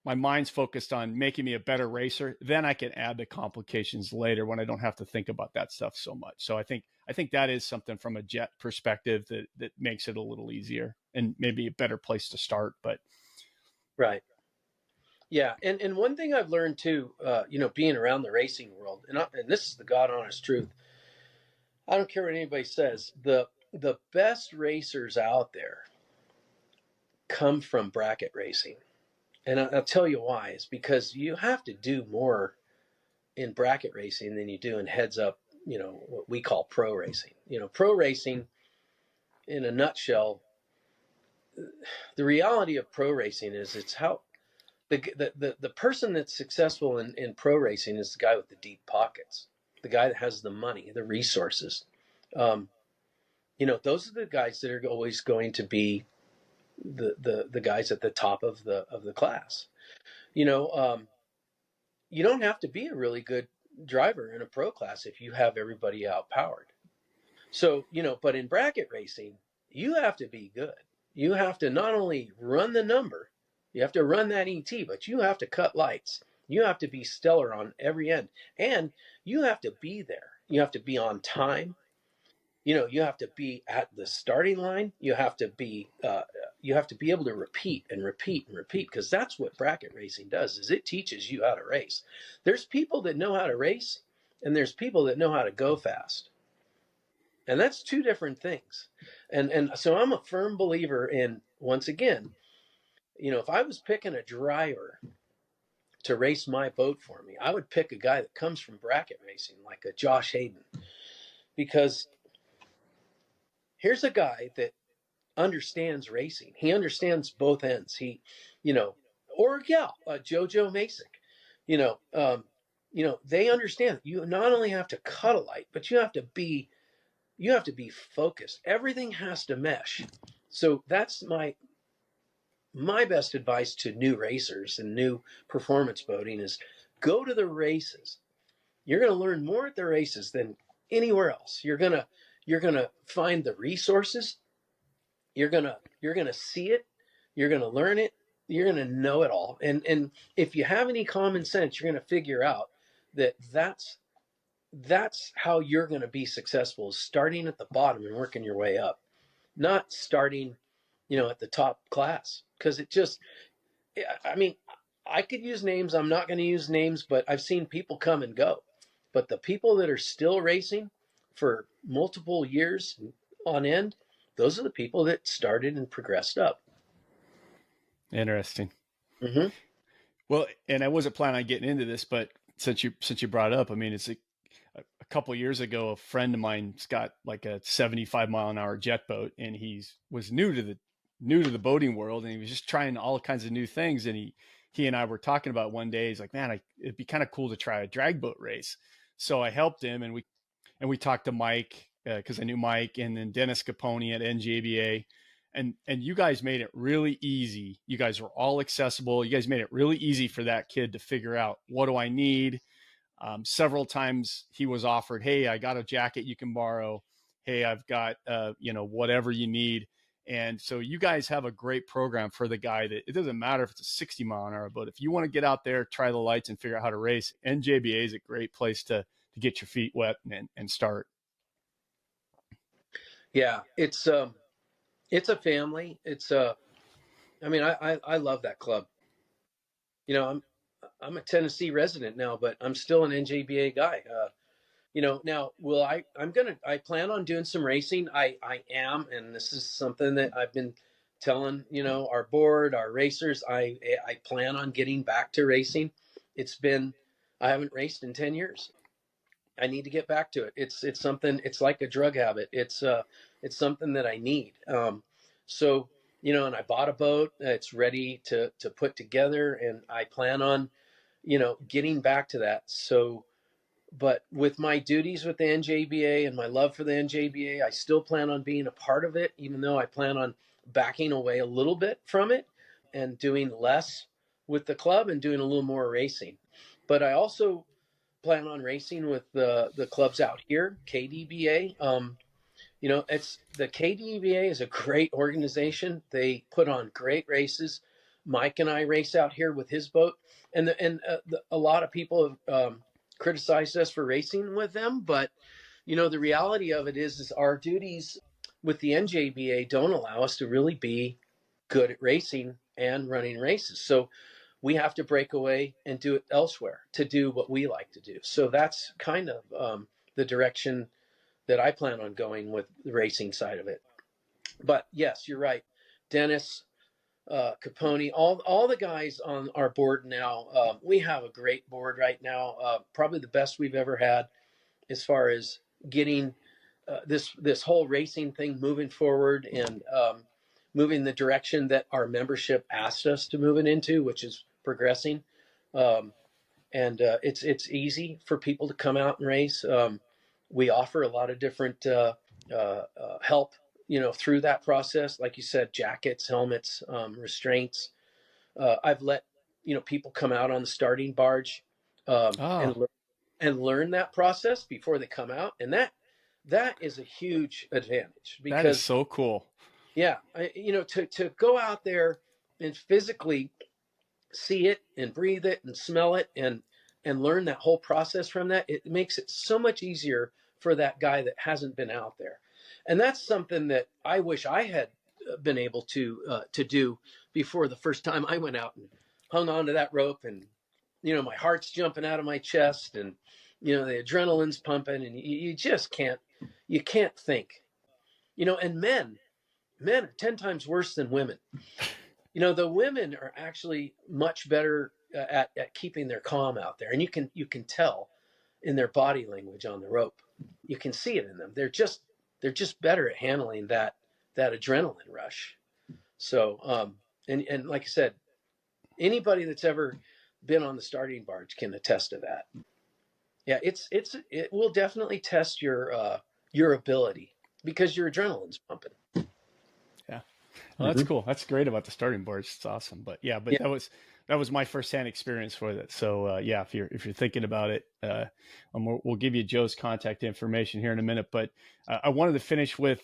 My mind's focused on making me a better racer. Then I can add the complications later when I don't have to think about that stuff so much. So I think that is something from a jet perspective that makes it a little easier and maybe a better place to start. But right. Yeah. And one thing I've learned too, being around the racing world, and this is the God honest truth. I don't care what anybody says. The best racers out there come from bracket racing. And I'll tell you why. It's because you have to do more in bracket racing than you do in heads up, what we call pro racing. Pro racing, in a nutshell, the reality of pro racing is it's how the person that's successful in pro racing is the guy with the deep pockets, the guy that has the money, the resources. Those are the guys that are always going to be the guys at the top of the class. You don't have to be a really good driver in a pro class if you have everybody outpowered. So, but in bracket racing, you have to be good. You have to not only run the number, you have to run that ET, but you have to cut lights. You have to be stellar on every end, and you have to be there. You have to be on time. You have to be at the starting line. You have to be able to repeat and repeat and repeat, because that's what bracket racing does, is it teaches you how to race. There's people that know how to race, and there's people that know how to go fast. And that's two different things. And so I'm a firm believer in, once again, if I was picking a driver to race my boat for me, I would pick a guy that comes from bracket racing, like a Josh Hayden, because here's a guy that understands racing. He understands both ends. Jojo Masick, they understand that you not only have to cut a light, but you have to be focused. Everything has to mesh. So that's my best advice to new racers and new performance boating is go to the races. You're going to learn more at the races than anywhere else. You're going to find the resources. You're going to see it. You're going to learn it. You're going to know it all. And if you have any common sense, you're going to figure out that that's how you're going to be successful, is starting at the bottom and working your way up, not starting, at the top class. Because I could use names. I'm not going to use names, but I've seen people come and go. But the people that are still racing for multiple years on end, those are the people that started and progressed up. Interesting. Mm-hmm. Well, and I wasn't planning on getting into this, but since you brought it up, it's a couple of years ago, a friend of mine's got like a 75-mile-an-hour jet boat, and he was new to the boating world, and he was just trying all kinds of new things. And he and I were talking about one day, he's like, man, it'd be kind of cool to try a drag boat race. So I helped him, and we talked to Mike, because I knew Mike, and then Dennis Capone at NJBA. And you guys made it really easy. You guys were all accessible. You guys made it really easy for that kid to figure out, what do I need? Several times he was offered, hey, I got a jacket you can borrow. Hey, I've got, whatever you need. And so you guys have a great program for the guy that it doesn't matter if it's a 60-mile-an-hour boat. If you want to get out there, try the lights and figure out how to race, NJBA is a great place to get your feet wet and start. Yeah, it's a family. I love that club. I'm a Tennessee resident now, but I'm still an NJBA guy. Now I plan on doing some racing. I am, and this is something that I've been telling, our board, our racers, I plan on getting back to racing. I haven't raced in 10 years. I need to get back to it. It's something, it's like a drug habit. It's something that I need. So, and I bought a boat. It's ready to put together, and I plan on, getting back to that. So, but with my duties with the NJBA and my love for the NJBA, I still plan on being a part of it, even though I plan on backing away a little bit from it and doing less with the club and doing a little more racing. But I also plan on racing with the clubs out here, KDBA. It's the KDBA is a great organization. They put on great races. Mike and I race out here with his boat, and a lot of people have criticized us for racing with them. But the reality of it is our duties with the NJBA don't allow us to really be good at racing and running races. So we have to break away and do it elsewhere to do what we like to do. So that's kind of the direction that I plan on going with the racing side of it. But yes, you're right. Dennis, Capone, all the guys on our board now, we have a great board right now, probably the best we've ever had as far as getting this whole racing thing moving forward and moving the direction that our membership asked us to move it into, which is progressing. It's easy for people to come out and race. We offer a lot of different help, through that process. Like you said, jackets, helmets, restraints. I've let people come out on the starting barge and learn that process before they come out, and that is a huge advantage because that is so cool. Yeah, to go out there and physically see it and breathe it and smell it and learn that whole process from that, it makes it so much easier for that guy that hasn't been out there. And that's something that I wish I had been able to do before the first time I went out and hung onto that rope, and my heart's jumping out of my chest, and the adrenaline's pumping, and you just can't think. And men are 10 times worse than women. The women are actually much better at keeping their calm out there, and you can tell in their body language on the rope. You can see it in them. They're just better at handling that adrenaline rush. So and like I said, anybody that's ever been on the starting barge can attest to that. Yeah, it will definitely test your ability because your adrenaline's pumping. Yeah. Well, that's cool. That's great about the starting boards. It's awesome. But yeah, that was my firsthand experience with it. So yeah, if you're thinking about it, we'll give you Joe's contact information here in a minute. But I wanted to finish with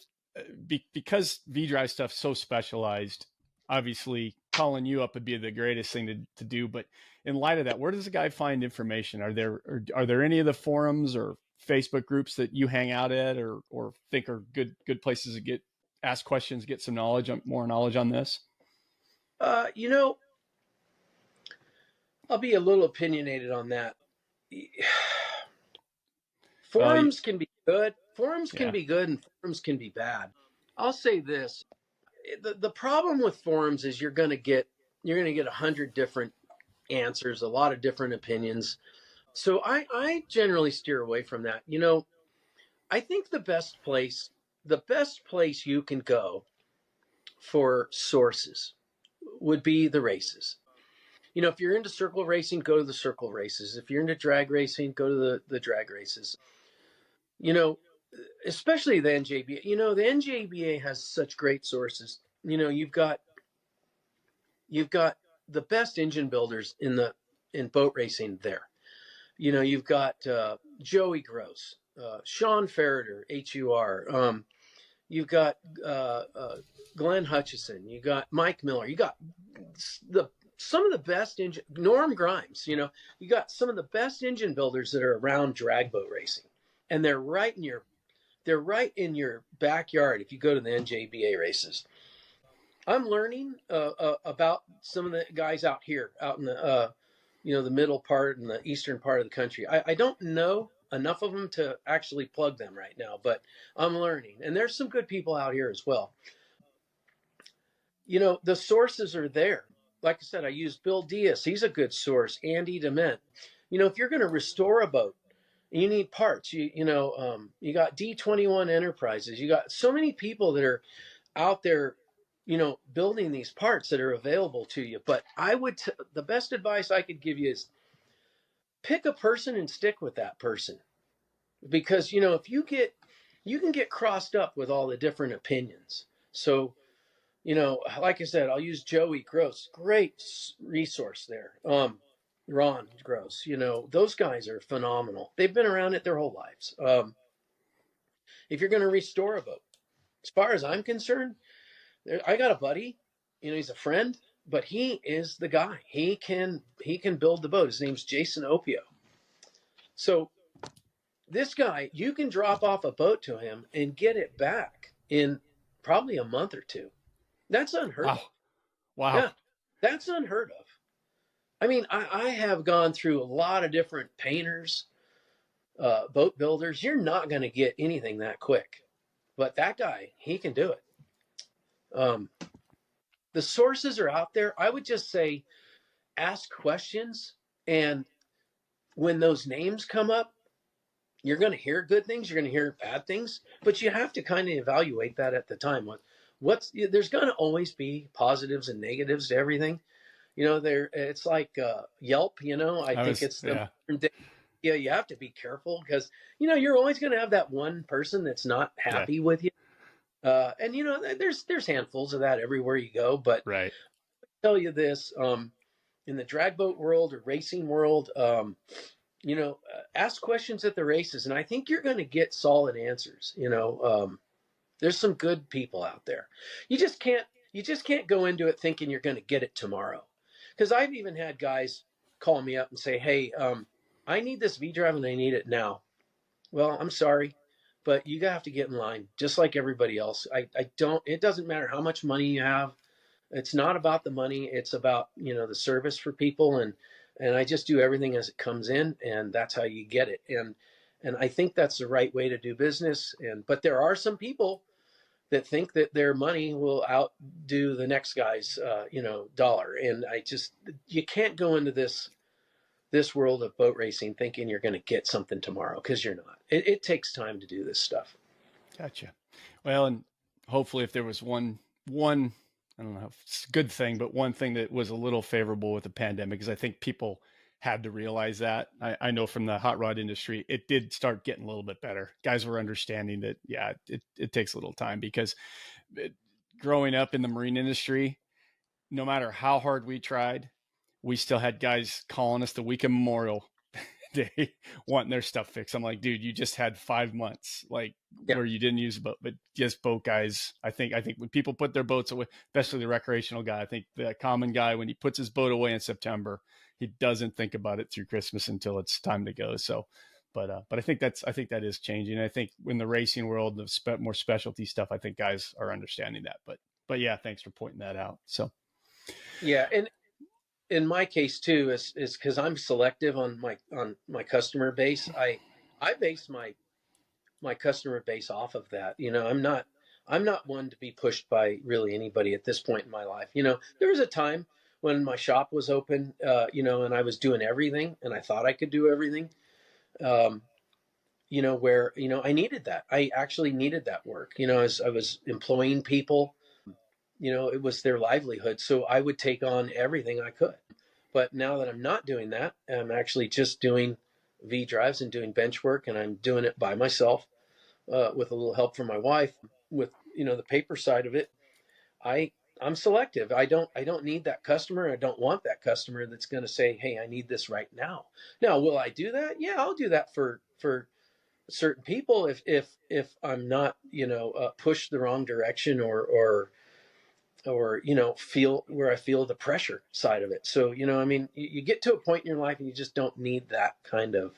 because V-Drive stuff's so specialized. Obviously, calling you up would be the greatest thing to do. But in light of that, where does a guy find information? Are there any of the forums or Facebook groups that you hang out at, or think are good places to ask questions, get some more knowledge on this? I'll be a little opinionated on that. Forums can be good. Forums can be good, and forums can be bad. I'll say this: the problem with forums is you're going to get 100 different answers, a lot of different opinions. So I generally steer away from that. I think the best place you can go for sources would be the races. If you're into circle racing, go to the circle races. If you're into drag racing, go to the drag races. Especially the NJBA. The NJBA has such great sources. You've got the best engine builders in boat racing there. You've got Joey Gross, Sean Ferreter, HUR. You've got Glenn Hutchison. You got Mike Miller. You got some of the best Norm Grimes. You got some of the best engine builders that are around drag boat racing, and they're right in your backyard if you go to the NJBA races. I'm learning about some of the guys out here, out in the the middle part and the eastern part of the country. I don't know enough of them to actually plug them right now, but I'm learning. And there's some good people out here as well. The sources are there. Like I said, I use Bill Diaz. He's a good source. Andy Dement. If you're going to restore a boat, you need parts. You got D21 Enterprises. You got so many people that are out there, building these parts that are available to you. But the best advice I could give you is pick a person and stick with that person. Because, if you can get crossed up with all the different opinions. So, like I said, I'll use Joey Gross, great resource there. Ron Gross, those guys are phenomenal. They've been around it their whole lives. If you're going to restore a boat, as far as I'm concerned, I got a buddy, he's a friend, but he is the guy. He can build the boat. His name's Jason Opio. So this guy, you can drop off a boat to him and get it back in probably a month or two. That's unheard of. Wow. Yeah, that's unheard of. I mean, I have gone through a lot of different painters, boat builders. You're not going to get anything that quick. But that guy, he can do it. The sources are out there. I would just say ask questions. And when those names come up, you're going to hear good things. You're going to hear bad things. But you have to kind of evaluate that at the time. There's going to always be positives and negatives to everything. It's like Yelp, I think it's the modern day. Yeah, you have to be careful because, you're always going to have that one person that's not happy with you. And, there's handfuls of that everywhere you go. But right. I'll tell you this, in the drag boat world or racing world, ask questions at the races. And I think you're going to get solid answers. There's some good people out there. You just can't go into it thinking you're going to get it tomorrow. Because I've even had guys call me up and say, hey, I need this V-drive and I need it now. Well, I'm sorry, but you have to get in line just like everybody else. It doesn't matter how much money you have. It's not about the money. It's about, the service for people. And I just do everything as it comes in, and that's how you get it. And I think that's the right way to do business. But there are some people that think that their money will outdo the next guy's, dollar. And you can't go into this world of boat racing thinking you're going to get something tomorrow, because you're not. It takes time to do this stuff. Gotcha. Well, and hopefully if there was one, I don't know if it's a good thing, but one thing that was a little favorable with the pandemic is I think people had to realize that. I know from the hot rod industry, it did start getting a little bit better. Guys were understanding that, it takes a little time, because growing up in the marine industry, no matter how hard we tried, we still had guys calling us the week of Memorial Day wanting their stuff fixed. I'm like, dude, you just had 5 months, where you didn't use a boat. But just boat guys, I think when people put their boats away, especially the recreational guy, I think the common guy, when he puts his boat away in September, he doesn't think about it through Christmas until it's time to go. So, but I think that is changing. I think in the racing world, the more specialty stuff, I think guys are understanding that. But yeah, thanks for pointing that out. So, yeah, and in my case too, is because I'm selective on my customer base. I base my customer base off of that. I'm not one to be pushed by really anybody at this point in my life. There was a time when my shop was open, and I was doing everything, and I thought I could do everything. Where I needed that. I actually needed that work. As I was employing people. It was their livelihood. So I would take on everything I could. But now that I'm not doing that, I'm actually just doing V drives and doing bench work, and I'm doing it by myself with a little help from my wife with, the paper side of it. I'm selective. I don't need that customer. I don't want that customer that's going to say, hey, I need this right now. Now, will I do that? Yeah, I'll do that for certain people if I'm not, pushed the wrong direction or feel where I feel the pressure side of it. So, you get to a point in your life and you just don't need that kind of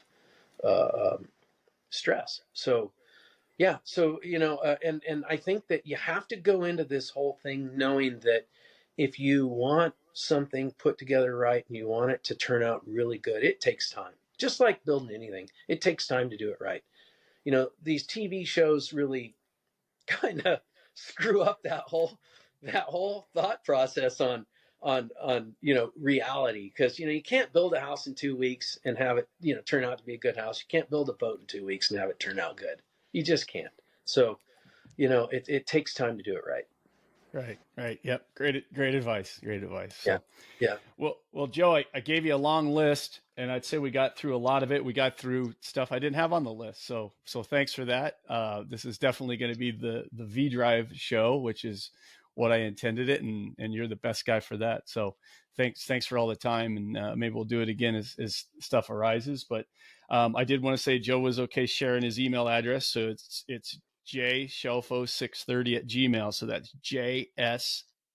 stress. So, yeah. So, and I think that you have to go into this whole thing knowing that if you want something put together right and you want it to turn out really good, it takes time. Just like building anything, it takes time to do it right. These TV shows really kind of screw up that whole thought process on reality, because you can't build a house in 2 weeks and have it turn out to be a good house. You can't build a boat in 2 weeks and have it turn out good. You just can't. So it takes time to do it right. Right. Yep. Great advice. So, Yeah. Well, Joe, I gave you a long list, and I'd say we got through a lot of it. We got through stuff I didn't have on the list. So thanks for that. This is definitely going to be the V Drive show, which is what I intended it, and you're the best guy for that. So thanks for all the time, and maybe we'll do it again as stuff arises. But I did want to say Joe was okay sharing his email address, so it's jshelfo630 @gmail. So that's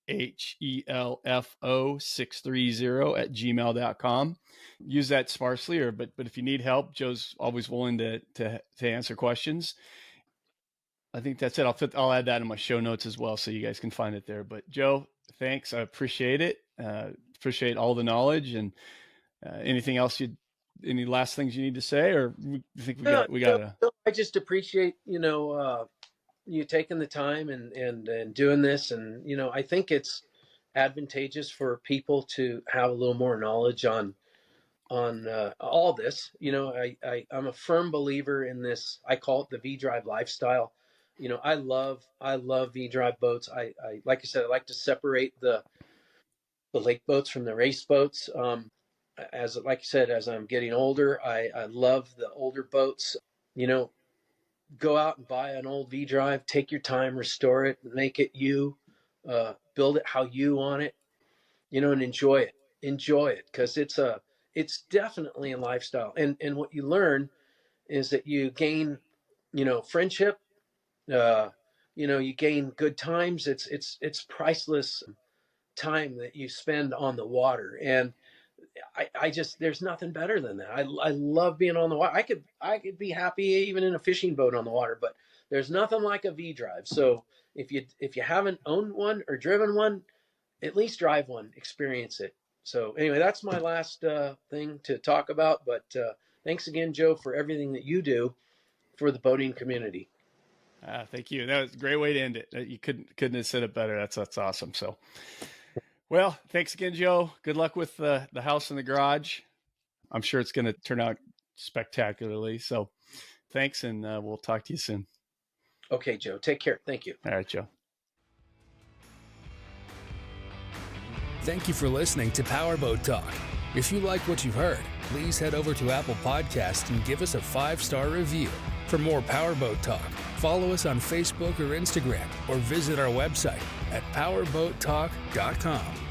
JSHELFO630 @gmail.com. Use that sparsely, but if you need help, Joe's always willing to answer questions. I think that's it. I'll add that in my show notes as well, so you guys can find it there. But Joe, thanks. I appreciate it. Appreciate all the knowledge. And anything else any last things you need to say, or you think we got to? I just appreciate you taking the time and doing this, and I think it's advantageous for people to have a little more knowledge on all this. I'm a firm believer in this. I call it the V-Drive lifestyle. I love V-Drive boats. I like I said, I like to separate the lake boats from the race boats. As I'm getting older, I love the older boats. Go out and buy an old V-Drive, take your time, restore it, make it you, build it how you want it, and enjoy it, because it's definitely a lifestyle. And what you learn is that you gain, friendship, you gain good times. It's priceless time that you spend on the water. And I just, there's nothing better than that. I love being on the water. I could be happy even in a fishing boat on the water, but there's nothing like a V-Drive. So if you haven't owned one or driven one, at least drive one, experience it. So anyway, that's my last thing to talk about. But thanks again, Joe, for everything that you do for the boating community. Thank you. That was a great way to end it. You couldn't have said it better. That's awesome. So, well, thanks again, Joe. Good luck with the house and the garage. I'm sure it's going to turn out spectacularly. So thanks, and we'll talk to you soon. Okay, Joe. Take care. Thank you. All right, Joe. Thank you for listening to Powerboat Talk. If you like what you've heard, please head over to Apple Podcasts and give us a 5-star review. For more Powerboat Talk, follow us on Facebook or Instagram, or visit our website at powerboattalk.com.